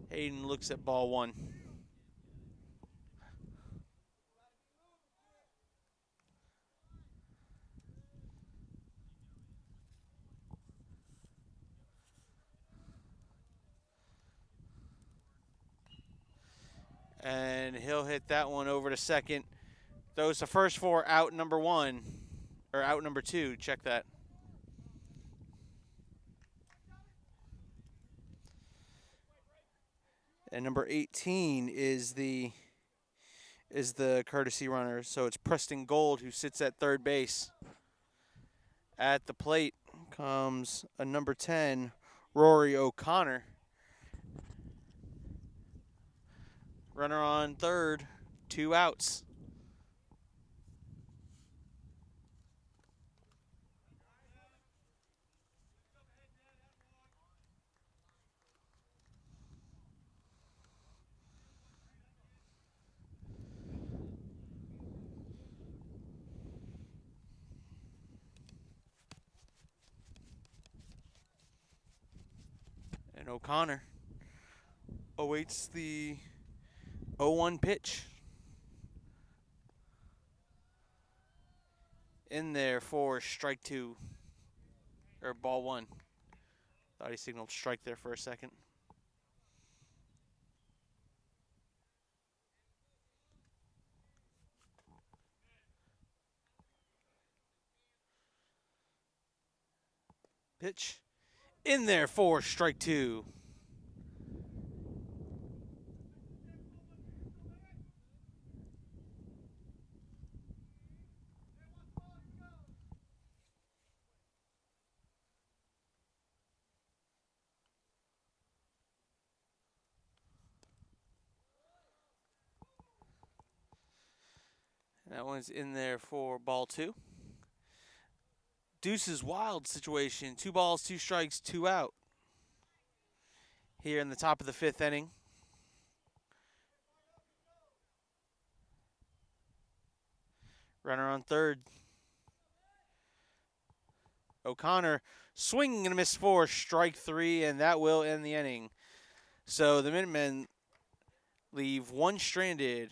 Hayden looks at ball one. And he'll hit that one over to second. Those the first four, out number one. Or out number two. Check that. And number 18 is the courtesy runner. So it's Preston Gold who sits at third base. At the plate comes a number 10, Rory O'Connor. Runner on third, 2 outs. And O'Connor awaits the 0-1 pitch. In there for strike two. Or ball one. Thought he signaled strike there for a second. Pitch. In there for strike two. That one's in there for ball two. Deuce's wild situation. 2 balls, 2 strikes, 2 out. Here in the top of the 5th inning. Runner on third. O'Connor swinging and a miss for strike 3, and that will end the inning. So the Minutemen leave 1 stranded,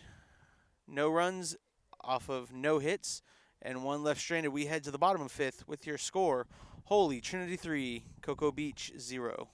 no runs off of no hits, and 1 left stranded. We head to the bottom of 5th with your score: Holy Trinity 3, Cocoa Beach 0.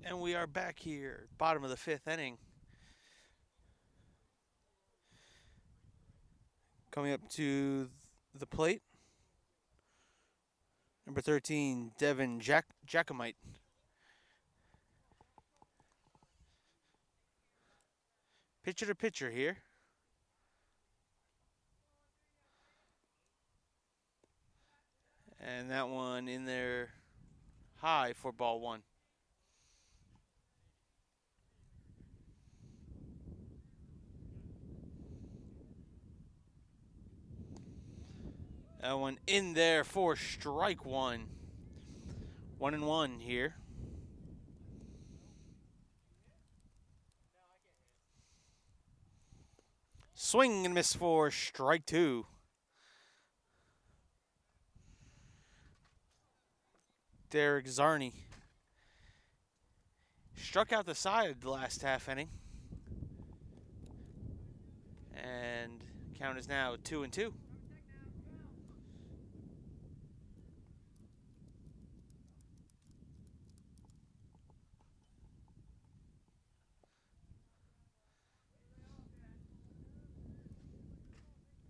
And we are back here, bottom of the fifth inning. Coming up to the plate, number 13, Devin Jacomite. Pitcher to pitcher here. And that one in there high for ball one. That one in there for strike one. 1-1 here. Swing and miss for strike two. Derek Zarni struck out the side the last half inning. And count is now 2-2.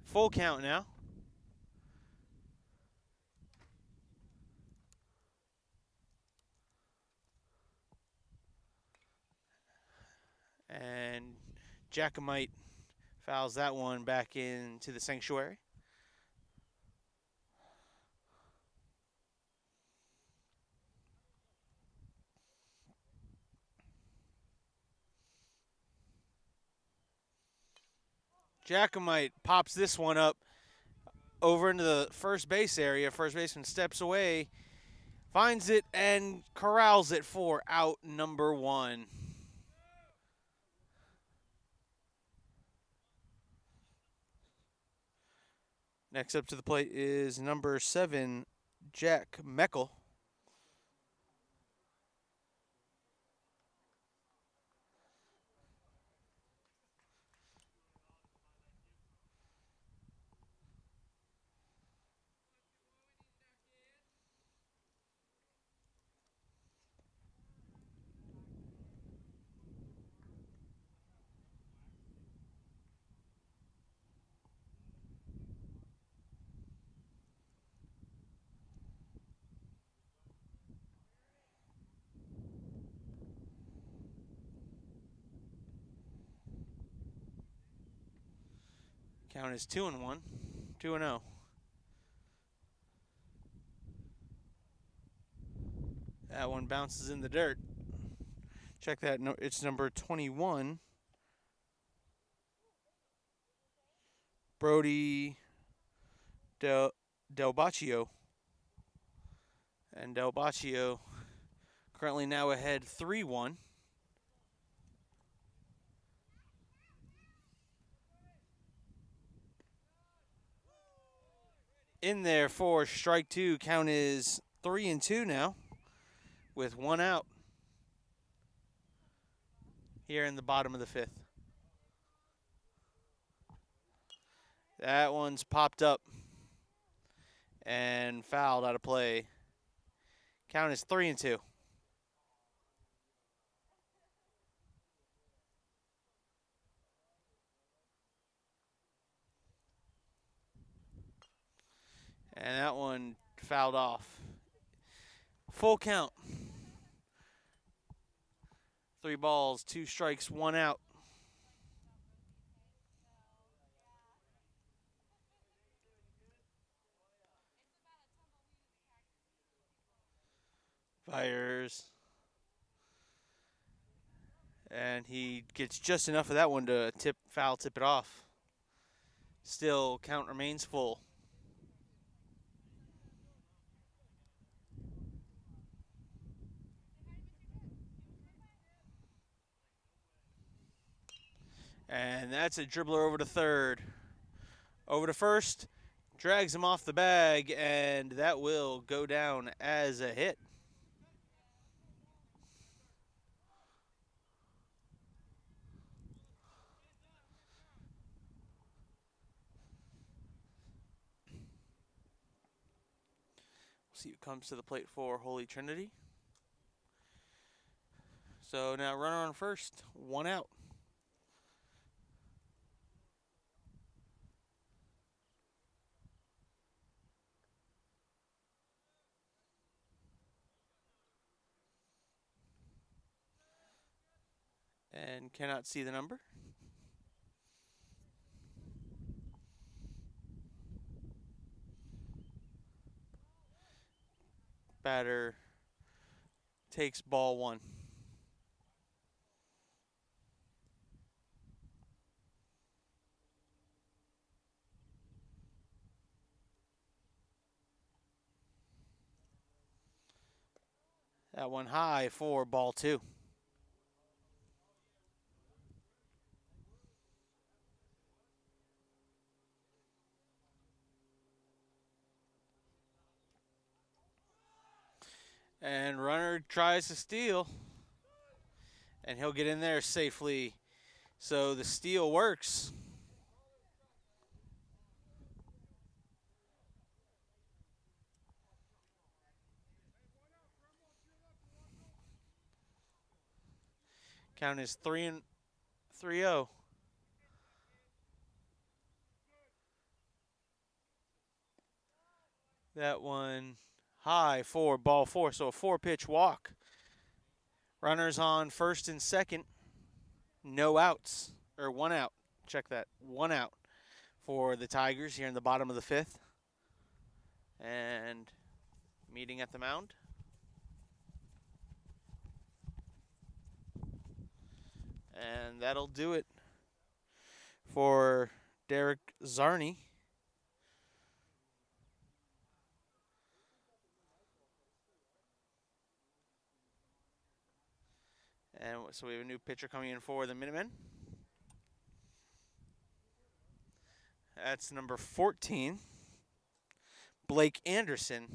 Full count now. And Jacomite fouls that one back into the sanctuary. Jacomite pops this one up over into the first base area. First baseman steps away, finds it, and corrals it for out number one. Next up to the plate is number 7, Jack Meckel. Count is 2-1, 2-0. That one bounces in the dirt. Check that. No, it's number 21. Brody Del Baccio. And Del Baccio currently now ahead 3-1. In there for strike two. Count is 3-2 now with one out here in the bottom of the fifth. That one's popped up and fouled out of play. Count is 3-2. And that one fouled off. Full count. 3 balls, 2 strikes, 1 out. Fires. And he gets just enough of that one to tip it off. Still, count remains full. And that's a dribbler over to third. Over to first, drags him off the bag, and that will go down as a hit. See who comes to the plate for Holy Trinity. So now runner on first, 1 out. And cannot see the number. Batter takes ball 1. That one high for ball 2. And runner tries to steal. And he'll get in there safely. So the steal works. Count is 3-0. That one high for ball 4. So a 4-pitch walk. Runners on first and second. No outs. Or 1 out. Check that. 1 out for the Tigers here in the bottom of the 5th. And meeting at the mound. And that'll do it for Derek Zarni. And so we have a new pitcher coming in for the Minutemen. That's number 14, Blake Anderson,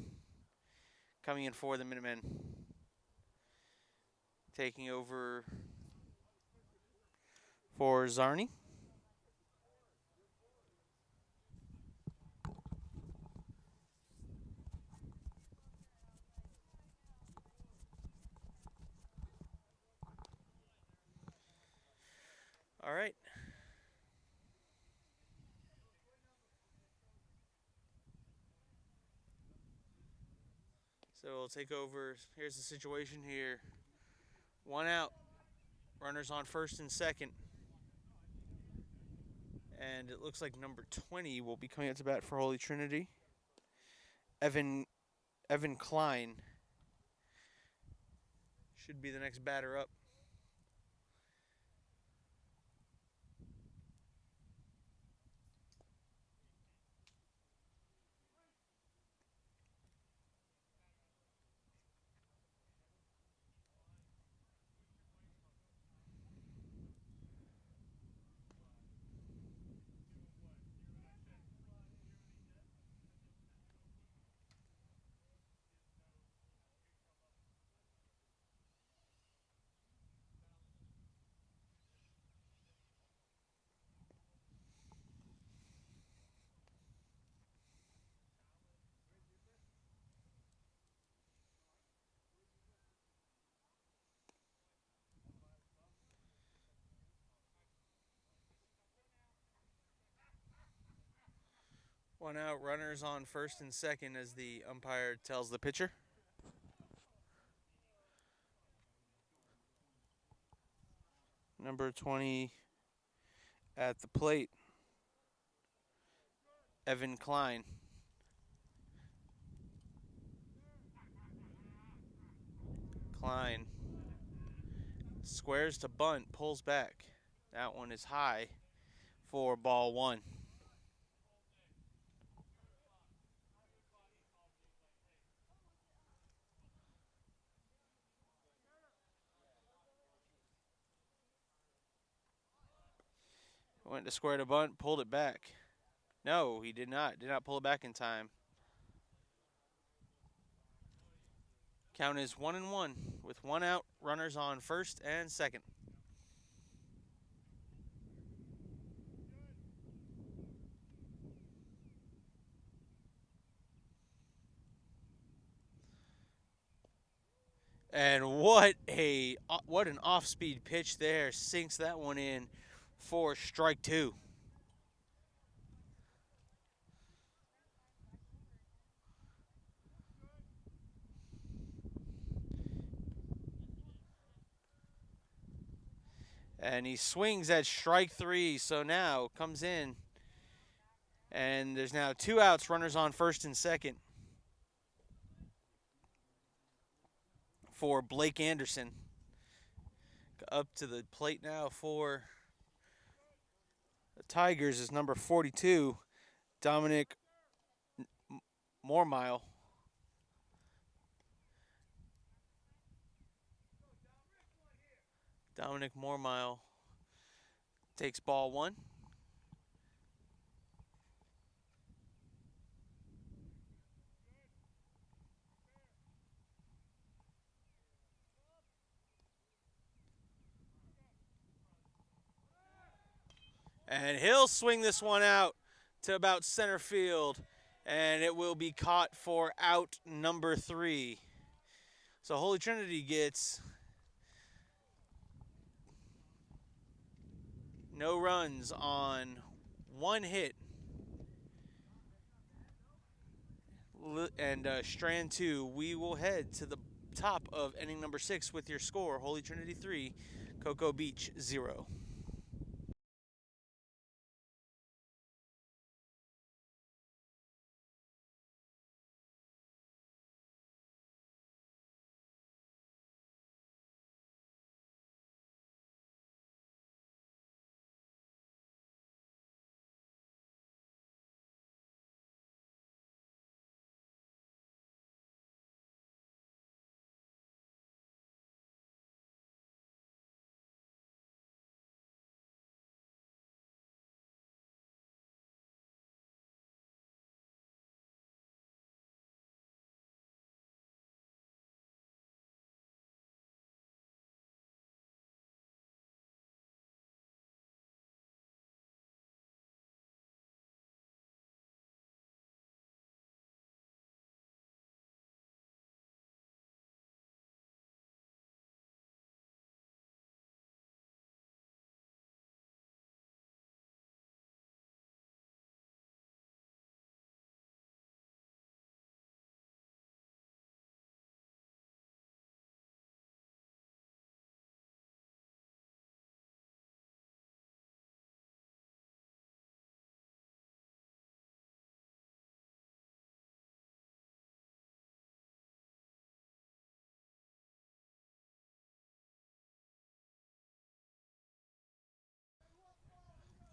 coming in for the Minutemen. Taking over for Zarni. All right. So we'll take over. Here's the situation here. 1 out. Runners on first and second. And it looks like number 20 will be coming out to bat for Holy Trinity. Evan Klein should be the next batter up. One out, runners on first and second as the umpire tells the pitcher. Number 20 at the plate, Evan Klein. Klein squares to bunt, pulls back. That one is high for ball 1. Went to square to bunt, pulled it back. No, he did not. Did not pull it back in time. Count is 1-1 with 1 out, runners on first and second. And what an off-speed pitch there. Sinks that one in for strike two. And he swings at strike three, so now comes in. And there's now 2 outs, runners on first and second for Blake Anderson. Up to the plate now for the Tigers is number 42, Dominic Mormile. Dominic Mormile takes ball one. And he'll swing this one out to about center field, and it will be caught for out number 3. So Holy Trinity gets no runs on 1 hit. And strand 2, we will head to the top of inning number 6 with your score: Holy Trinity 3, Cocoa Beach 0.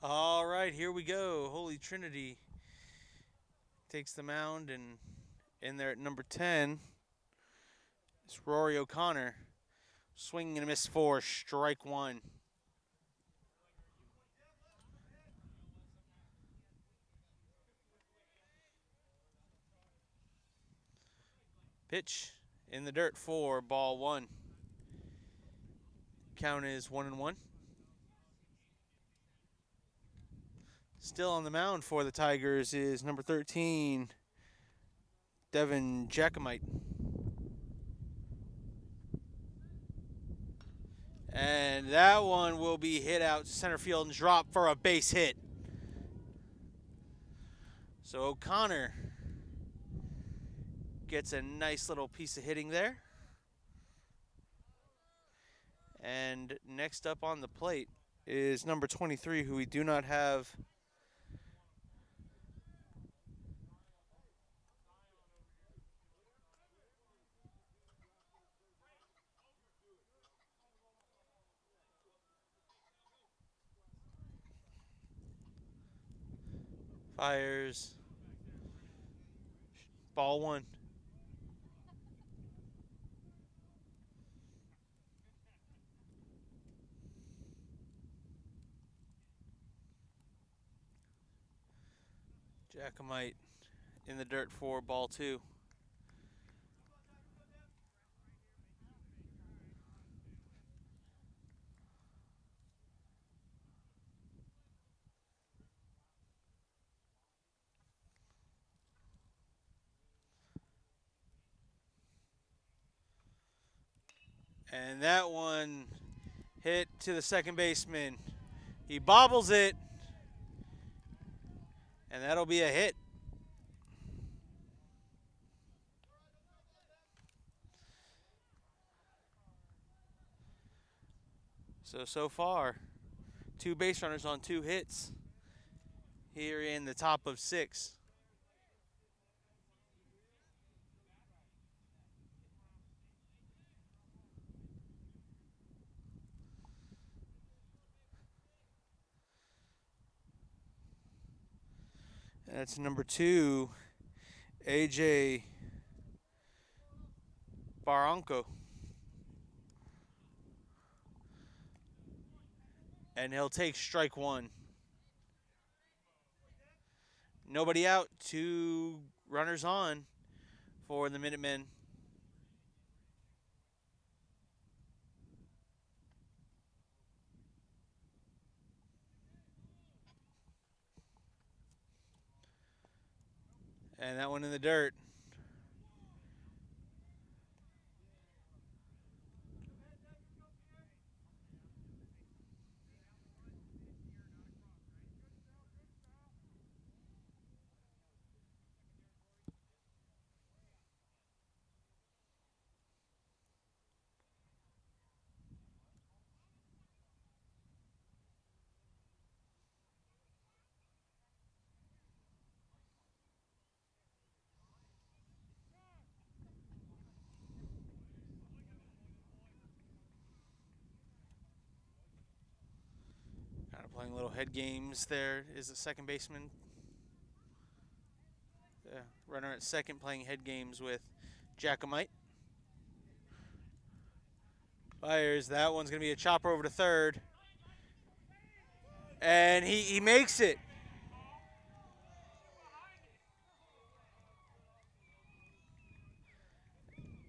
All right, here we go. Holy Trinity takes the mound, and in there at number 10 is Rory O'Connor. Swinging and a miss for strike 1. Pitch in the dirt for ball 1. Count is 1-1. Still on the mound for the Tigers is number 13, Devin Jacomite. And that one will be hit out center field and dropped for a base hit. So O'Connor gets a nice little piece of hitting there. And next up on the plate is number 23, who we do not have fires. Ball 1. Jacomite in the dirt for ball 2. And that one hit to the second baseman. He bobbles it, and that'll be a hit. So far, 2 base runners on 2 hits here in the top of 6. That's number 2, AJ Barranco. And he'll take strike 1. Nobody out, 2 runners on for the Minutemen. And that one in the dirt. Kind of playing little head games there is the second baseman. The runner at second playing head games with Jacomite. Fires. That one's going to be a chopper over to third. And he makes it.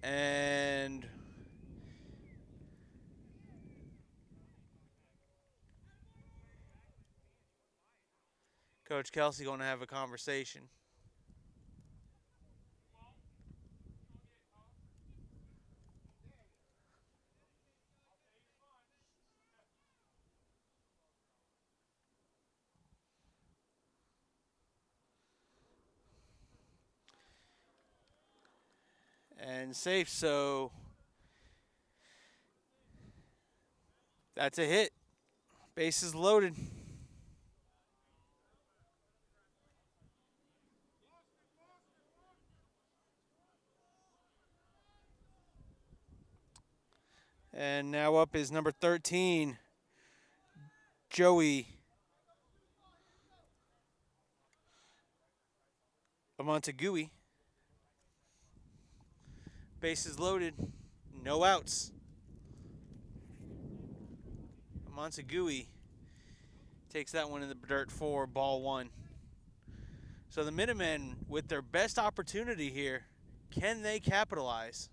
And Coach Kelce going to have a conversation. And safe, so that's a hit. Bases loaded. And now up is number 13, Joey Montague. Bases loaded. No outs. Montague takes that one in the dirt for ball 1. So the Minutemen, with their best opportunity here, can they capitalize?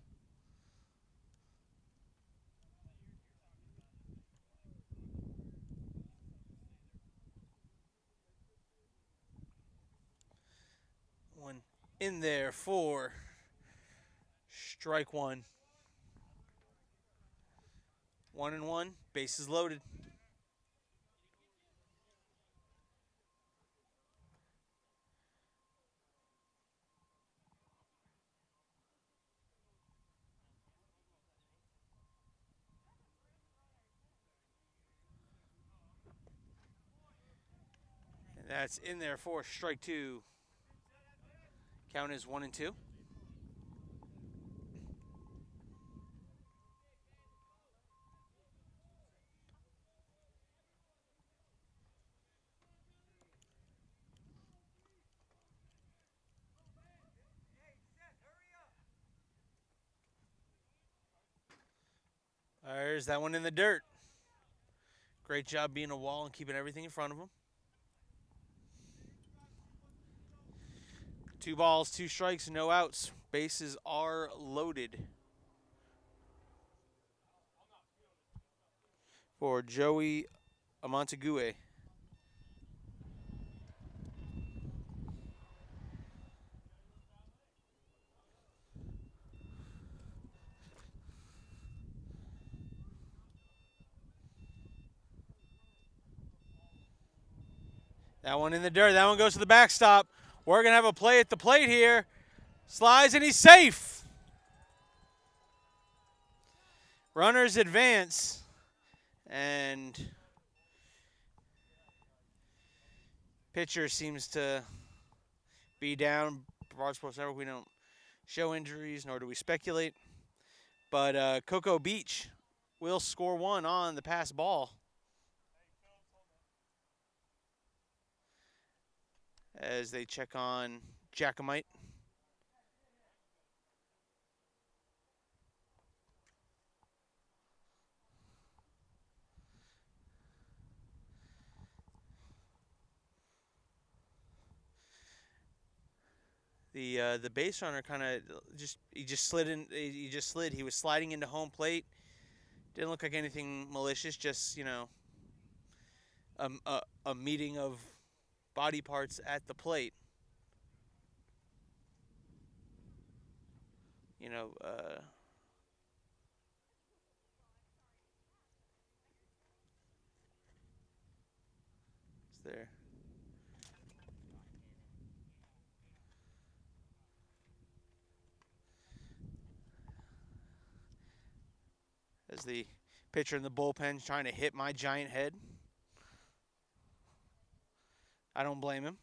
One in there for strike 1. 1-1, bases loaded. And that's in there for strike 2. Count is 1-2. There's that one in the dirt. Great job being a wall and keeping everything in front of him. 2 balls, 2 strikes, no outs. Bases are loaded for Joey Montague. That one in the dirt. That one goes to the backstop. We're going to have a play at the plate here. Slides, and he's safe. Runners advance. And pitcher seems to be down. Brevard Sports Network, we don't show injuries, nor do we speculate. But Cocoa Beach will score one on the pass ball. As they check on Jacomite. The base runner kind of just slid in. He just slid. He was sliding into home plate. Didn't look like anything malicious. Just a meeting of body parts at the plate. You know, it's there. As the pitcher in the bullpen trying to hit my giant head. I don't blame him.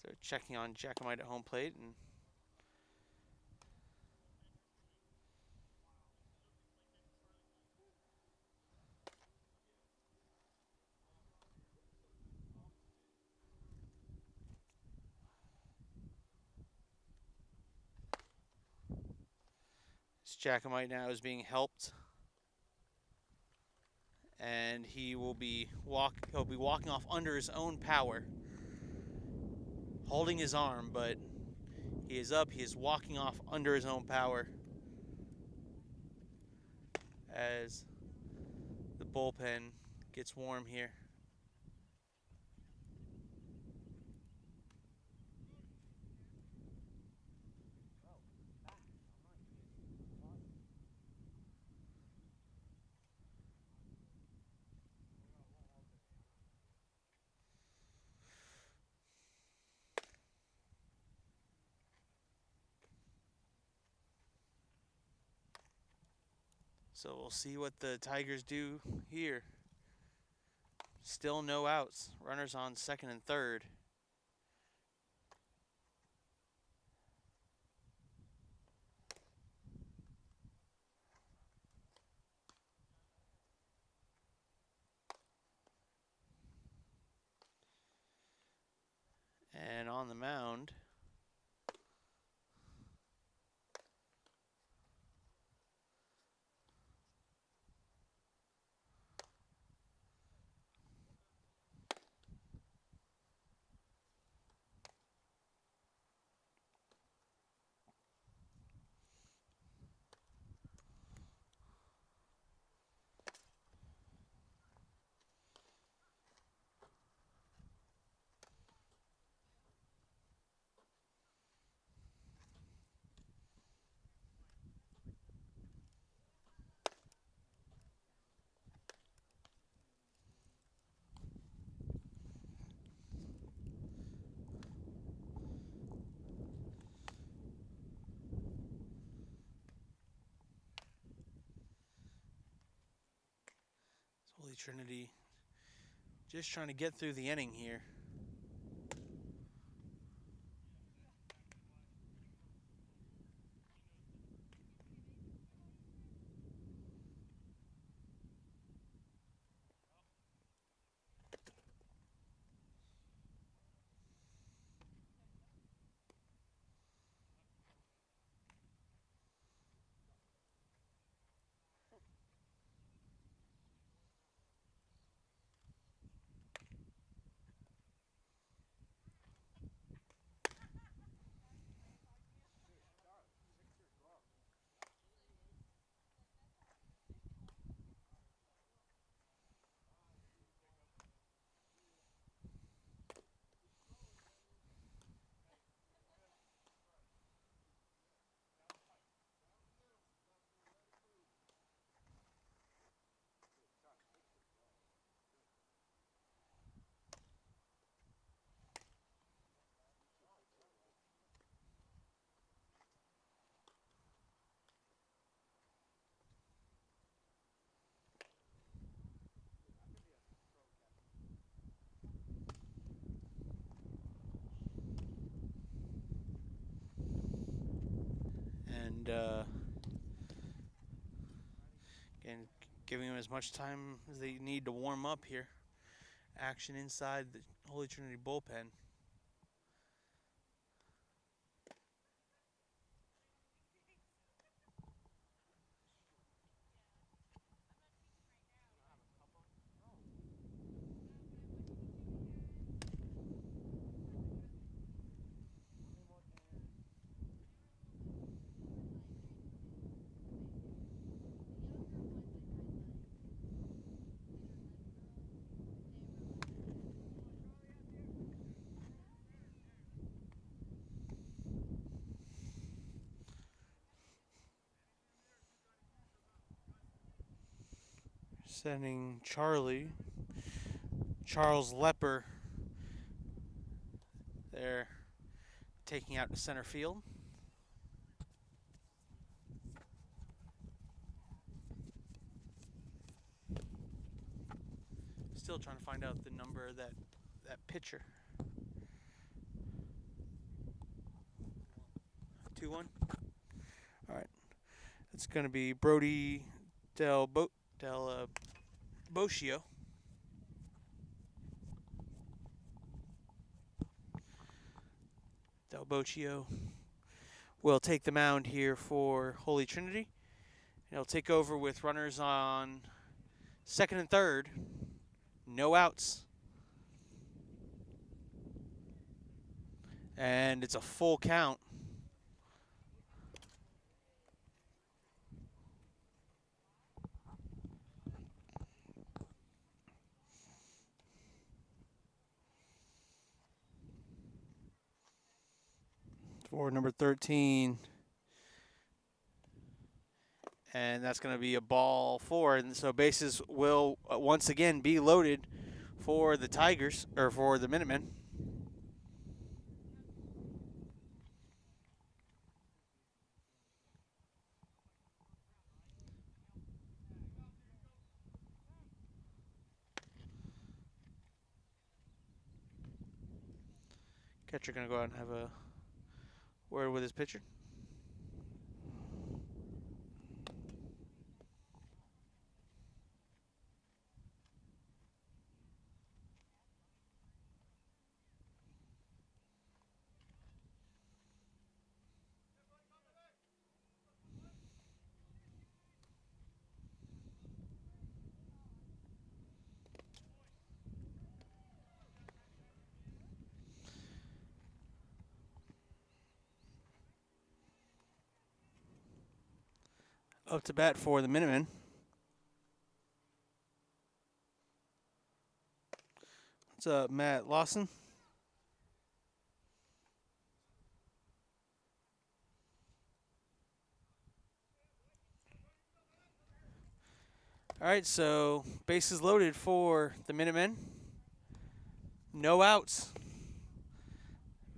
So checking on Jacomite at home plate, and Jacomite now is being helped, and he'll be walking off under his own power, holding his arm, but he is up. He is walking off under his own power as the bullpen gets warm here. So we'll see what the Tigers do here. Still no outs. Runners on second and third. And on the mound, Holy Trinity just trying to get through the inning here. and again, giving them as much time as they need to warm up here. Action inside the Holy Trinity bullpen. Sending Charles Lepper there, taking out to center field. Still trying to find out the number of that pitcher. 2-1. All right. It's going to be Brody Del Boccio. Del Boccio will take the mound here for Holy Trinity. He'll take over with runners on second and third. No outs. And it's a full count. For number 13. And that's going to be a ball 4. And so bases will once again be loaded for the Tigers, or for the Minutemen. Catcher going to go out and have a word with his pitcher. Up to bat for the Minutemen. What's up, Matt Lawson? All right, so bases loaded for the Minutemen. No outs.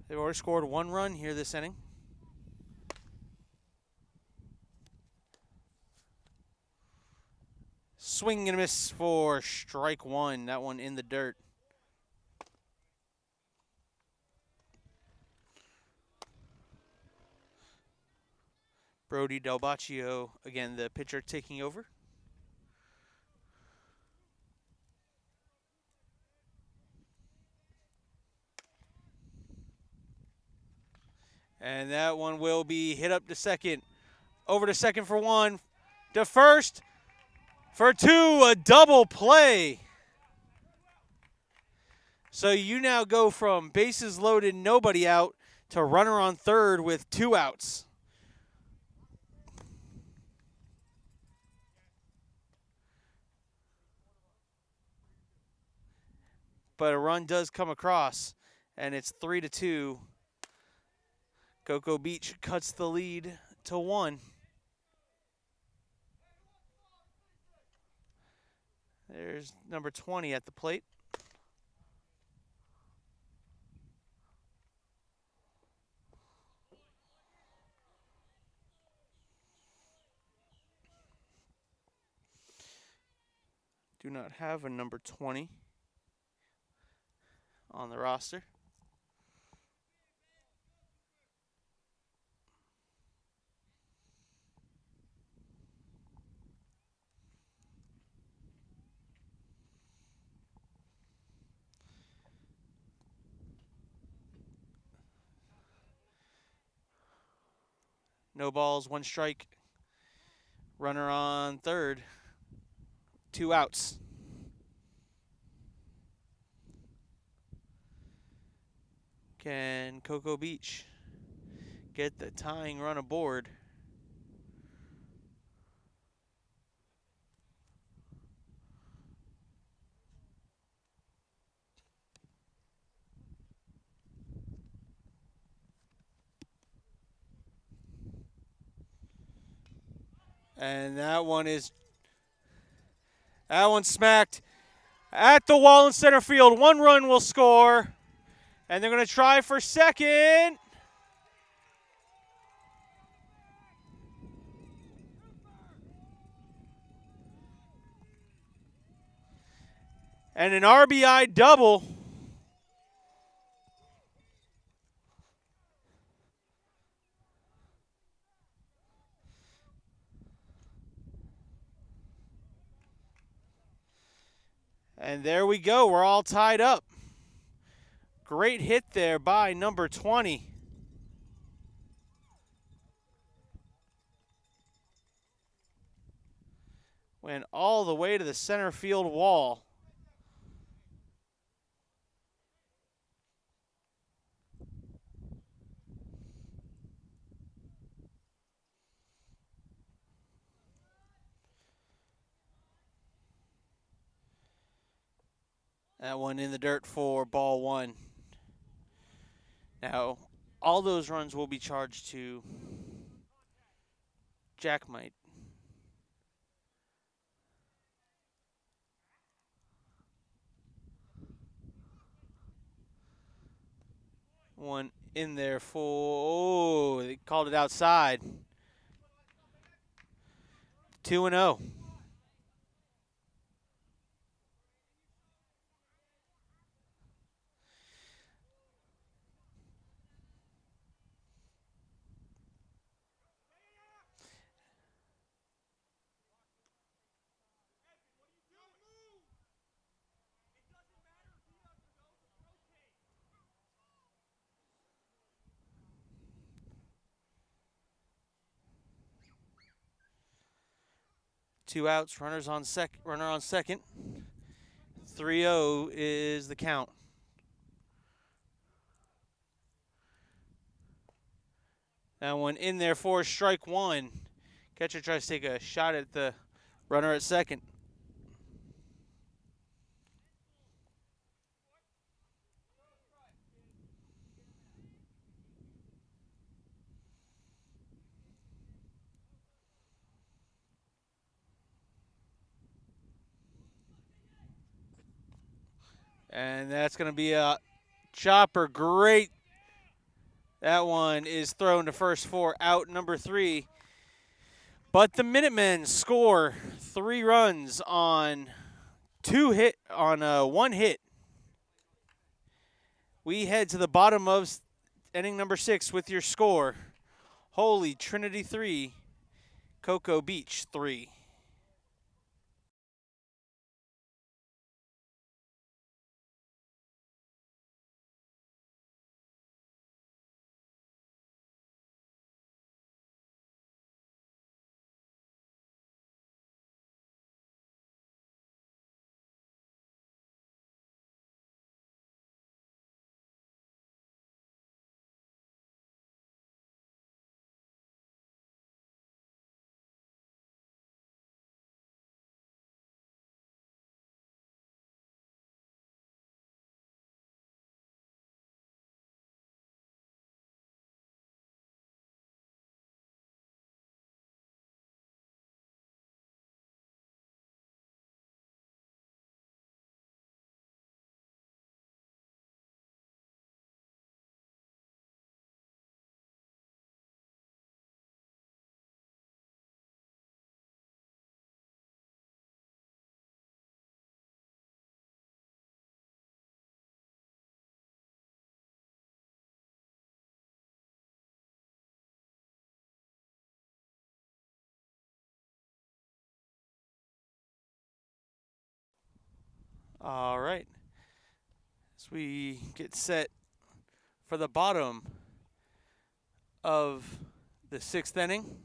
They've already scored 1 run here this inning. Swing and a miss for strike 1. That one in the dirt. Brody Del Boccio, again, the pitcher taking over. And that one will be hit up to second. Over to second for 1. To first for 2. A double play. So you now go from bases loaded, nobody out, to runner on third with 2 outs. But a run does come across, and it's 3-2. Cocoa Beach cuts the lead to 1. There's number 20 at the plate. Do not have a number 20 on the roster. No balls, 1 strike. Runner on third. 2 outs. Can Cocoa Beach get the tying run aboard? And that one's smacked at the wall in center field. 1 run will score. And they're going to try for second. And an RBI double. And there we go. We're all tied up. Great hit there by number 20. Went all the way to the center field wall. That one in the dirt for ball 1. Now, all those runs will be charged to Jackmite. One in there for, they called it outside. 2-0. Two outs, runner on second. 3-0 is the count. That one in there for strike 1. Catcher tries to take a shot at the runner at second. And that's going to be a chopper. Great. That one is thrown to first for out number 3. But the Minutemen score 3 runs on 1 hit. We head to the bottom of inning number 6 with your score. Holy Trinity 3, Cocoa Beach 3. All right. As we get set for the bottom of The sixth inning,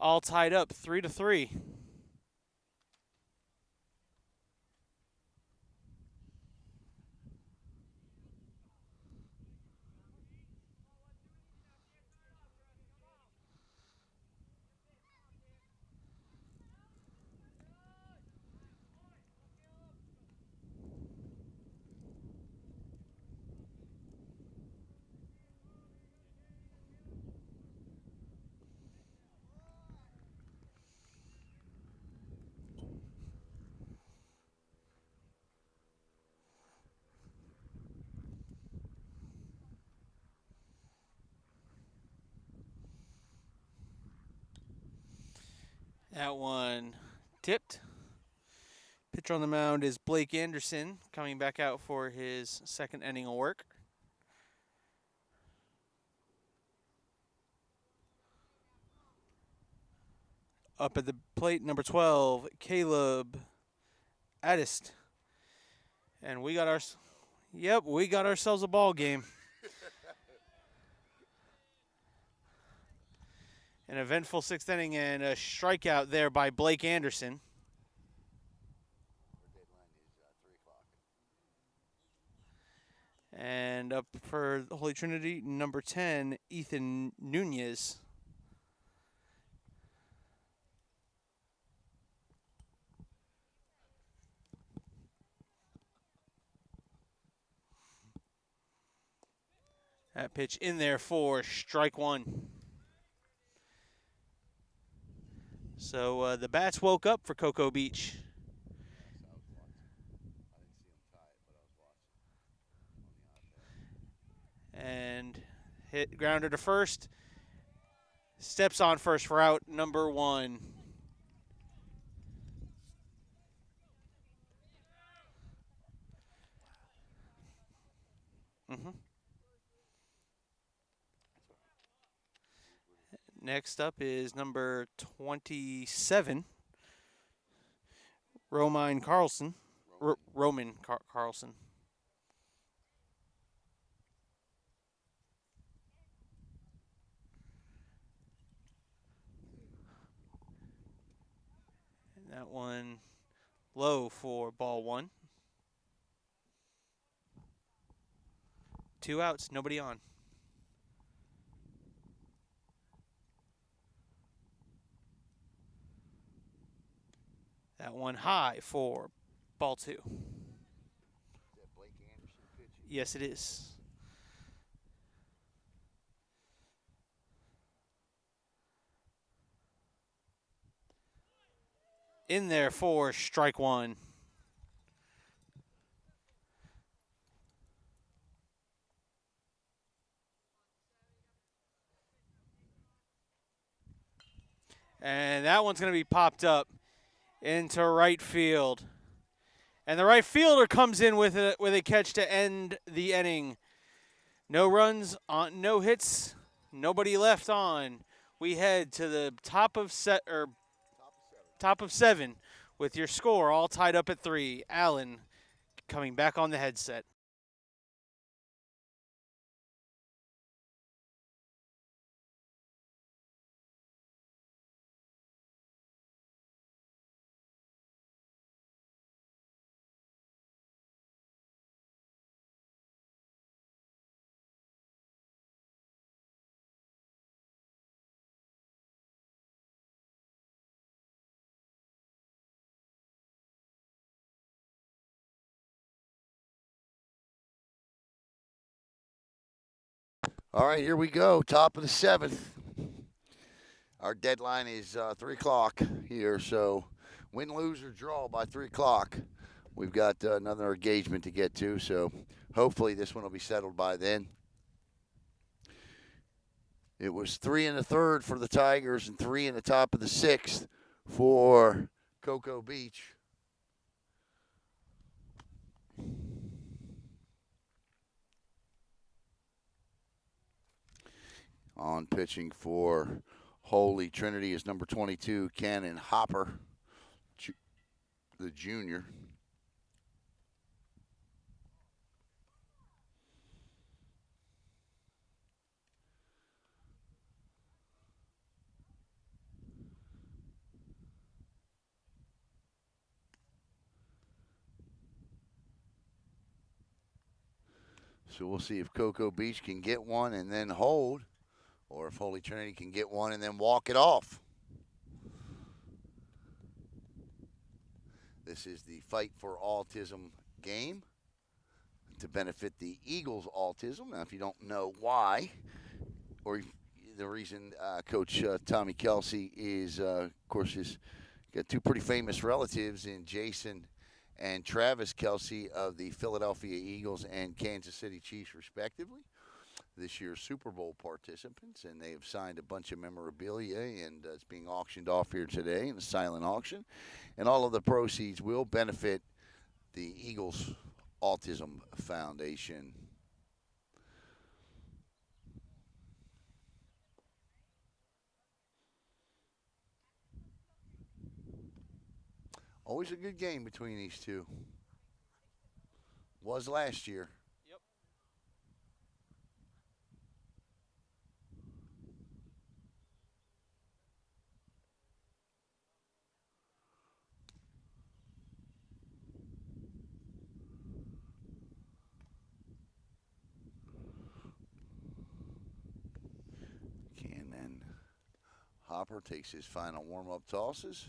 all tied up 3-3. That one tipped. Pitcher on the mound is Blake Anderson, coming back out for his second inning of work. Up at the plate, number 12, Caleb Addist. And we got ourselves a ball game. An eventful sixth inning and a strikeout there by Blake Anderson. And up for Holy Trinity, number 10, Ethan Nunez. That pitch in there for strike one. So the bats woke up for Cocoa Beach. And hit grounder to first. Steps on first for out number one. Next up is number 27, Roman Carlson. Roman Carlson. And that one low for ball one. 2 outs, nobody on. That one high for ball two. Is that Blake Anderson pitching? Yes, it is. In there for strike one. And that one's going to be popped up into right field. And the right fielder comes in with a catch to end the inning. No runs, no hits, nobody left on. We head to the top of 7 with your score all tied up at 3. Allen coming back on the headset. All right, here we go. Top of the 7th. Our deadline is 3 o'clock here, so win, lose, or draw by 3 o'clock. We've got another engagement to get to, so hopefully this one will be settled by then. It was 3 in the third for the Tigers and 3 in the top of the 6th for Cocoa Beach. On pitching for Holy Trinity is number 22, Cannon Hopper, the junior. So we'll see if Cocoa Beach can get one and then hold, or if Holy Trinity can get one and then walk it off. This is the Fight for Autism game to benefit the Eagles' autism. Now, if you don't know why, or the reason Coach Tommy Kelce is, of course, he's got two pretty famous relatives in Jason and Travis Kelce of the Philadelphia Eagles and Kansas City Chiefs, respectively. This year's Super Bowl participants, and they have signed a bunch of memorabilia, and it's being auctioned off here today in a silent auction. And all of the proceeds will benefit the Eagles Autism Foundation. Always a good game between these two. Was last year. Yep. And then Hopper takes his final warm-up tosses.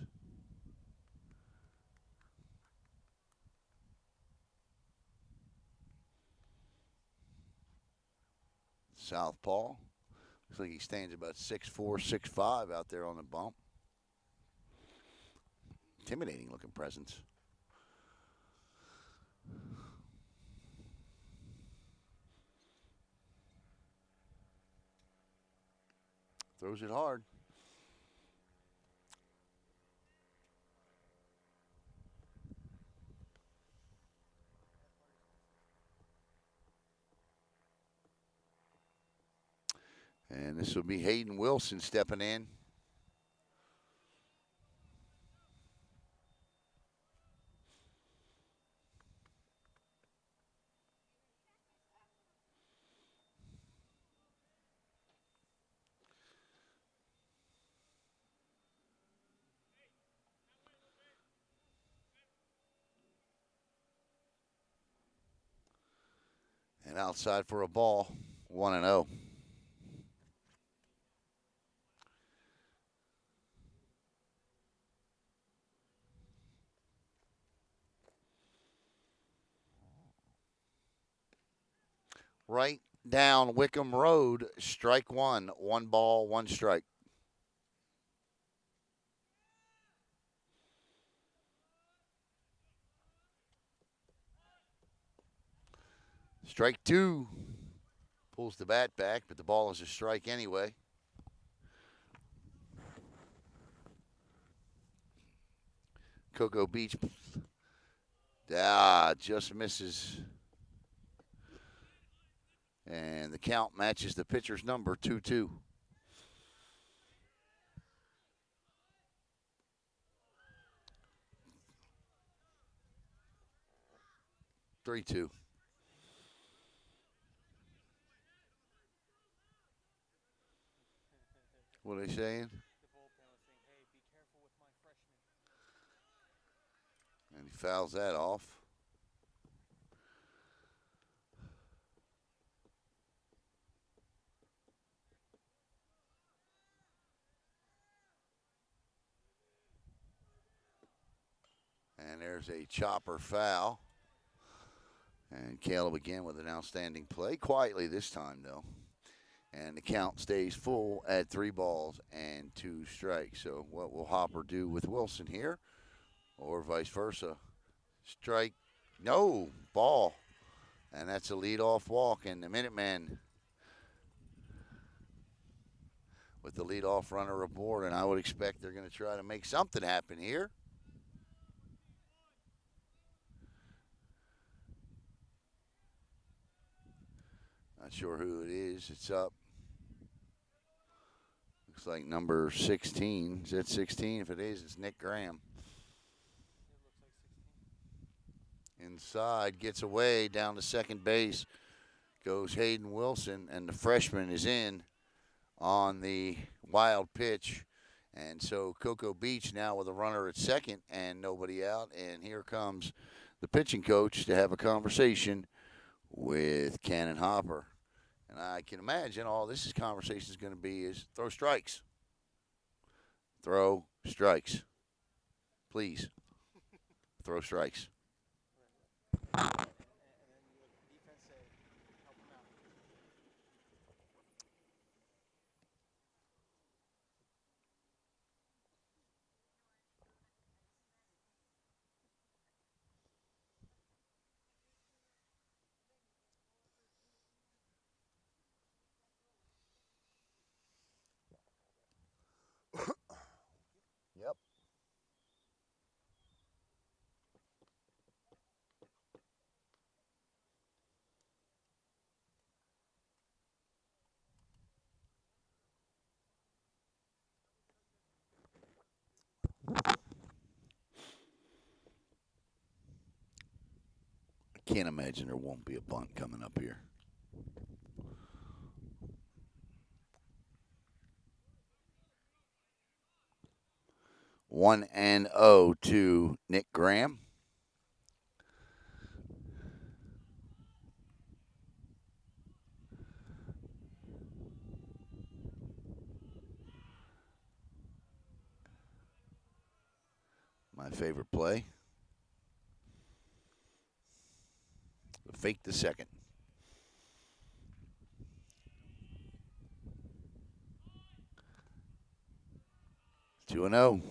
Southpaw. Looks like he stands about 6'4", 6'5" out there on the bump. Intimidating looking presence. Throws it hard. And this will be Hayden Wilson stepping in. And outside for a ball, 1-0. Right down Wickham Road, strike one. 1 ball, 1 strike. Strike 2. Pulls the bat back, but the ball is a strike anyway. Cocoa Beach just misses. And the count matches the pitcher's number, 2-2. Three two. What are they saying? The bullpen was saying, "Hey, be careful with my freshman." And he fouls that off. And there's a chopper foul. And Caleb again with an outstanding play. Quietly this time, though. And the count stays full at 3 balls and 2 strikes. So what will Hopper do with Wilson here? Or vice versa? Strike. No. Ball. And that's a leadoff walk. And the Minutemen with the leadoff runner aboard. And I would expect they're going to try to make something happen here. Not sure who it is. It's up. Looks like number 16. Is that 16? If it is, it's Nick Graham. It looks like 16. Inside, gets away down to second base. Goes Hayden Wilson, and the freshman is in on the wild pitch. And so Cocoa Beach now with a runner at second and nobody out. And here comes the pitching coach to have a conversation with Cannon Hopper. And I can imagine all this conversation is going to be is throw strikes. Throw strikes. Please, throw strikes. Yep. I can't imagine there won't be a bunt coming up here. 1-0 to Nick Graham. My favorite play. Fake the second. 2-0.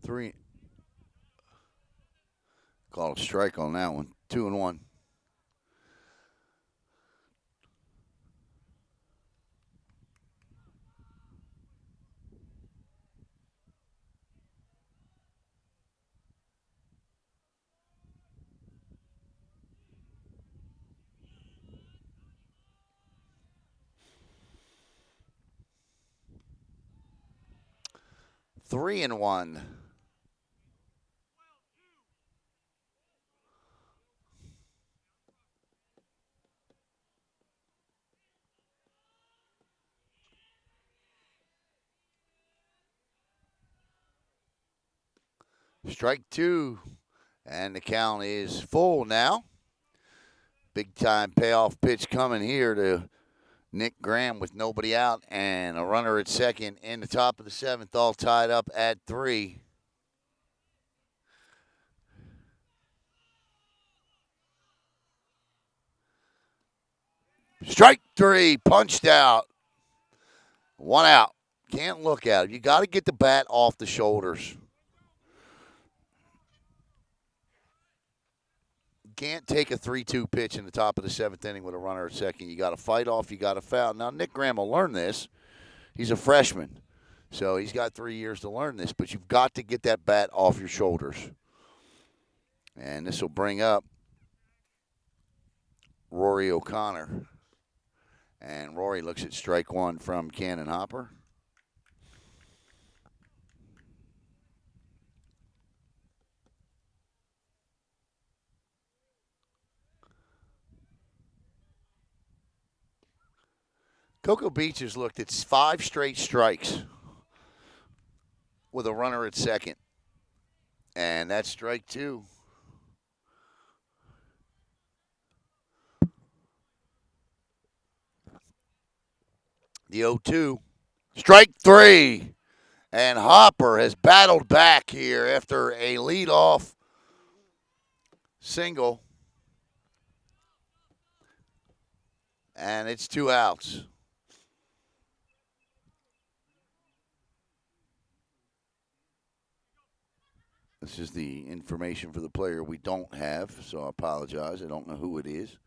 3. Call a strike on that one. 2-1. 3-1. Strike 2. And the count is full now. Big time payoff pitch coming here to Nick Graham with nobody out and a runner at second in the top of the 7th, all tied up at 3. Strike 3, punched out. 1 out. Can't look at it. You got to get the bat off the shoulders. Can't take a 3-2 pitch in the top of the 7th inning with a runner at second. You got to fight off. You got to foul. Now, Nick Graham will learn this. He's a freshman, so he's got 3 years to learn this, but you've got to get that bat off your shoulders. And this will bring up Rory O'Connor. And Rory looks at strike 1 from Cannon Hopper. Cocoa Beach has looked at 5 straight strikes with a runner at second. And that's strike 2. The 0-2. Strike 3. And Hopper has battled back here after a leadoff single. And it's 2 outs. This is the information for the player we don't have, so I apologize. I don't know who it is.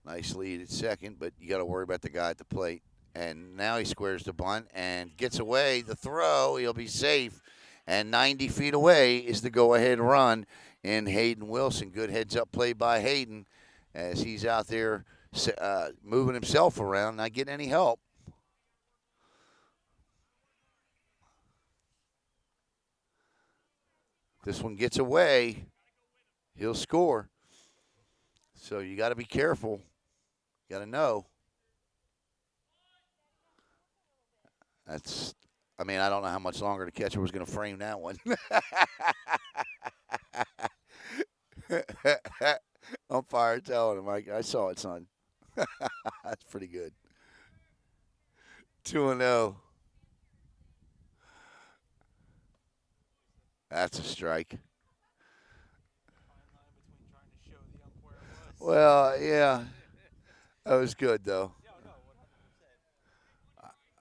Nice lead at second, but you got to worry about the guy at the plate. And now he squares the bunt and gets away the throw. He'll be safe. And 90 feet away is the go-ahead run in Hayden Wilson. Good heads-up play by Hayden as he's out there moving himself around, not getting any help. This one gets away, he'll score. So you got to be careful. You got to know. That's. I mean, I don't know how much longer the catcher was going to frame that one. Umpire telling him, I saw it, son. That's pretty good. 2-0. That's a strike. Well, yeah, that was good though.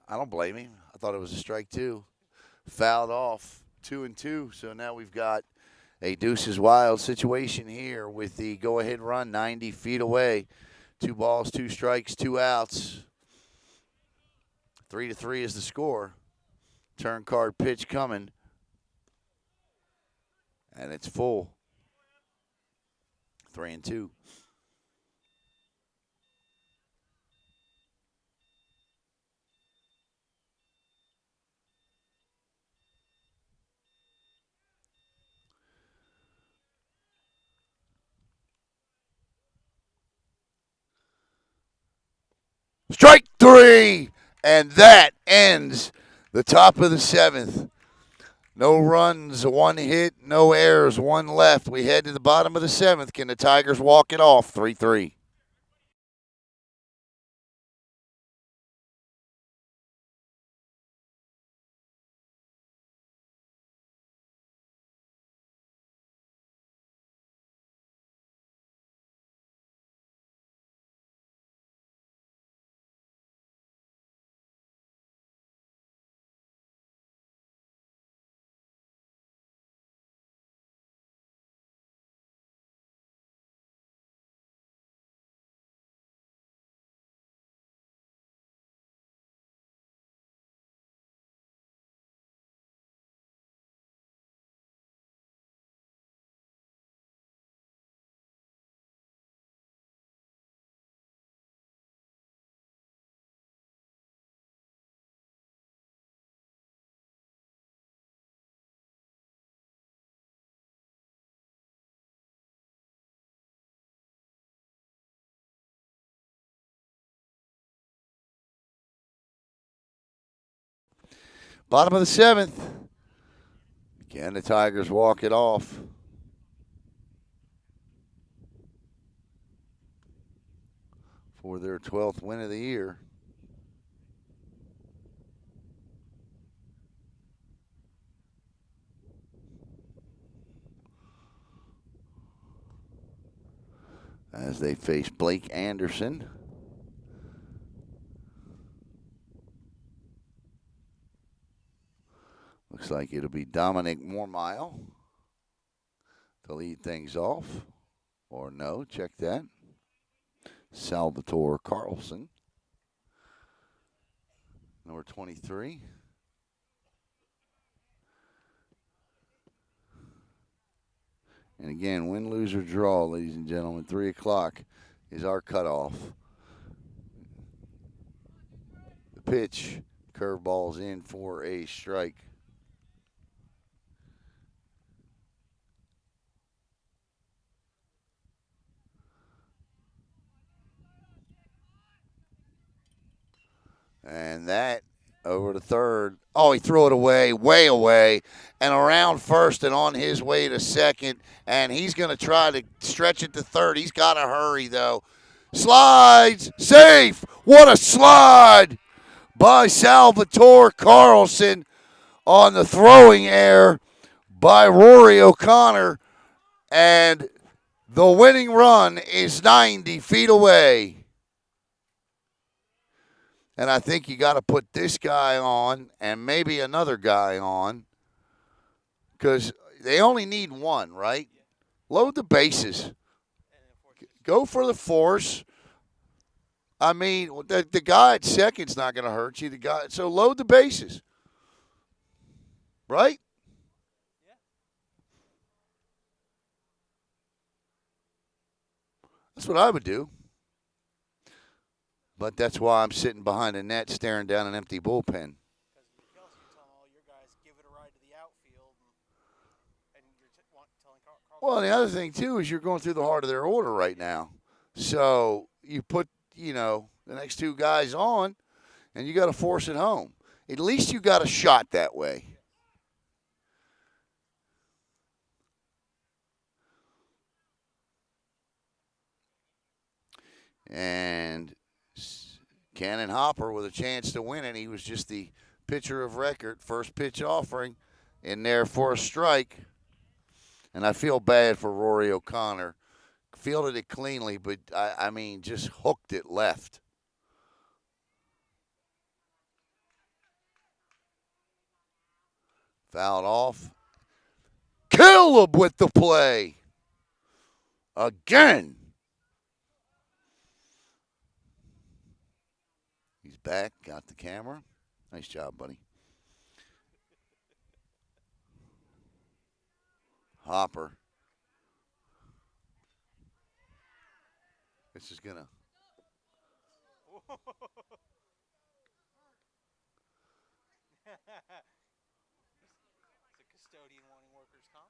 I don't blame him. I thought it was a strike too. Fouled off 2-2. So now we've got a deuces wild situation here with the go-ahead run 90 feet away. 2 balls, 2 strikes, 2 outs. 3-3 is the score. Turn card pitch coming. And it's full. 3-2. Strike 3! And that ends the top of the 7th. No runs, 1 hit, no errors, 1 left. We head to the bottom of the 7th. Can the Tigers walk it off? 3-3. Bottom of the 7th. Can the Tigers walk it off? For their 12th win of the year. As they face Blake Anderson. Looks like it'll be Dominic Mormile to lead things off. Or no, check that. Salvatore Carlson, number 23. And again, win, lose, or draw, ladies and gentlemen. 3 o'clock is our cutoff. The pitch, curveball's in for a strike. And that over to third. Oh, he threw it away, way away, and around first and on his way to second. And he's going to try to stretch it to third. He's got to hurry, though. Slides, safe. What a slide by Salvatore Carlson on the throwing error by Rory O'Connor. And the winning run is 90 feet away. And I think you got to put this guy on and maybe another guy on because they only need one, right? Load the bases. Go for the force. I mean, the guy at second's not going to hurt you. So load the bases, right? That's what I would do. But that's why I'm sitting behind a net staring down an empty bullpen. Well, the other thing too is you're going through the heart of their order right now. So you put, the next two guys on, and you got to force it home. At least you got a shot that way. And Cannon Hopper with a chance to win it. He was just the pitcher of record, first pitch offering, in there for a strike. And I feel bad for Rory O'Connor. Fielded it cleanly, but I mean, just hooked it left. Fouled off. Caleb with the play. Again. He's back. Got the camera. Nice job, buddy. Hopper. This is going to. It's a custodian wanting workers' comp.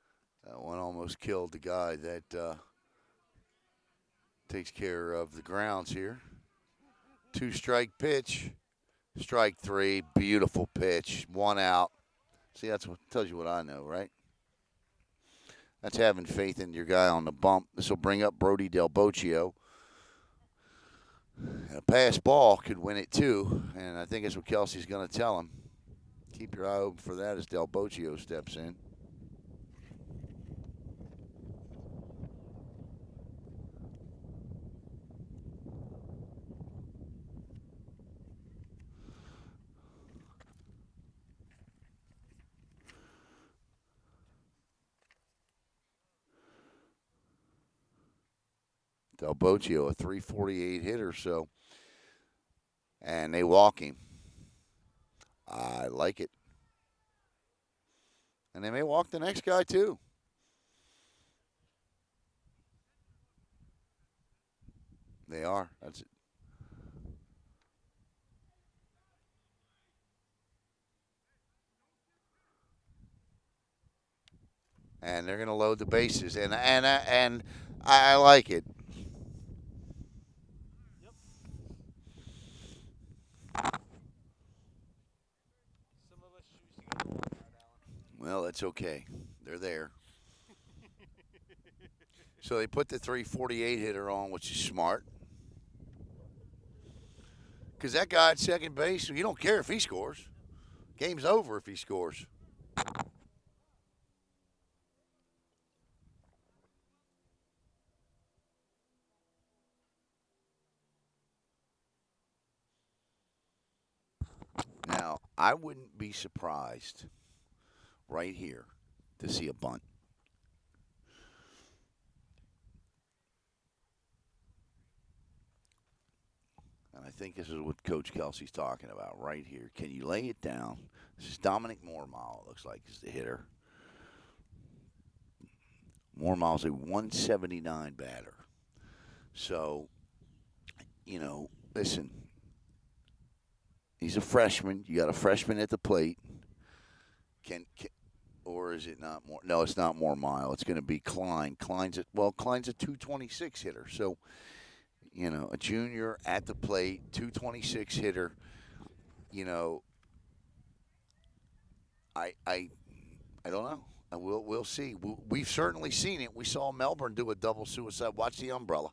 That one almost killed the guy that takes care of the grounds here. Two strike pitch. Strike three. Beautiful pitch. One out. See, that's what tells you what I know, right? That's having faith in your guy on the bump. This will bring up Brody Del Boccio. A pass ball could win it too, and I think that's what Kelce's going to tell him. Keep your eye open for that as Del Boccio steps in. Del Boccio, a 348 hitter, so, and they walk him. I like it. And they may walk the next guy too. They are. That's it. And they're going to load the bases, and I like it. Yep. Some of us choose to go the long route, Alan. Well, that's okay. They're there. So they put the 348 hitter on, which is smart. Because that guy at second base, you don't care if he scores. Game's over if he scores. Now, I wouldn't be surprised right here to see a bunt. And I think this is what Coach Kelsey's talking about right here. Can you lay it down? This is Dominic Mormile, it looks like, is the hitter. Mormile's a 179 batter. So, listen, he's a freshman. You got a freshman at the plate. Can or is it not more? No, it's not Mormile. It's going to be Klein. Klein's a 226 hitter. So, a junior at the plate, 226 hitter. You know, I don't know. We'll see. We've certainly seen it. We saw Melbourne do a double suicide. Watch the umbrella.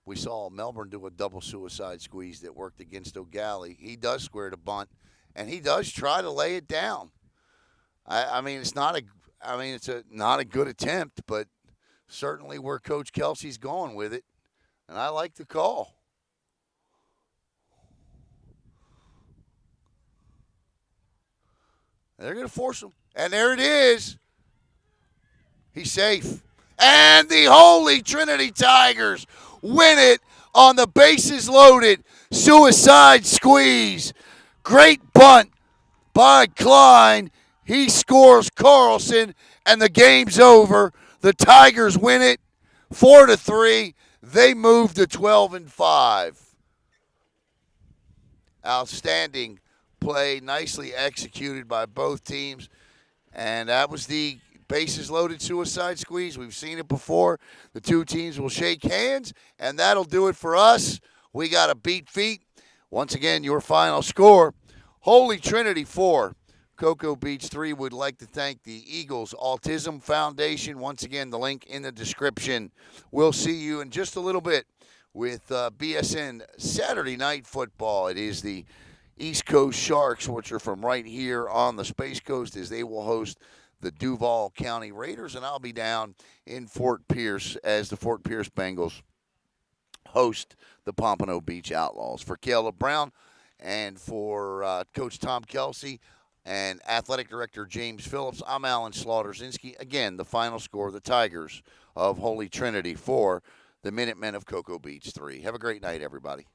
We saw Melbourne do a double suicide squeeze that worked against O'Galley. He does square the bunt, and he does try to lay it down. I mean, it's not a. I mean, it's not a good attempt, but certainly where Coach Kelsey's going with it, and I like the call. They're going to force him, and there it is. He's safe. And the Holy Trinity Tigers win it on the bases loaded suicide squeeze. Great bunt by Klein. He scores Carlson, and the game's over. The Tigers win it 4-3. They move to 12-5. Outstanding play, nicely executed by both teams. And that was the Bases loaded suicide squeeze. We've seen it before. The two teams will shake hands, and that'll do it for us. We got to beat feet. Once again, your final score, Holy Trinity 4. Cocoa Beach 3 would like to thank the Eagles Autism Foundation. Once again, the link in the description. We'll see you in just a little bit with BSN Saturday Night Football. It is the East Coast Sharks, which are from right here on the Space Coast, as they will host the Duval County Raiders, and I'll be down in Fort Pierce as the Fort Pierce Bengals host the Pompano Beach Outlaws. For Caleb Brown and for Coach Tom Kelce and Athletic Director James Phillips, I'm Alan Slaughterzinski. Again, the final score, the Tigers of Holy Trinity 4, the Minutemen of Cocoa Beach 3. Have a great night, everybody.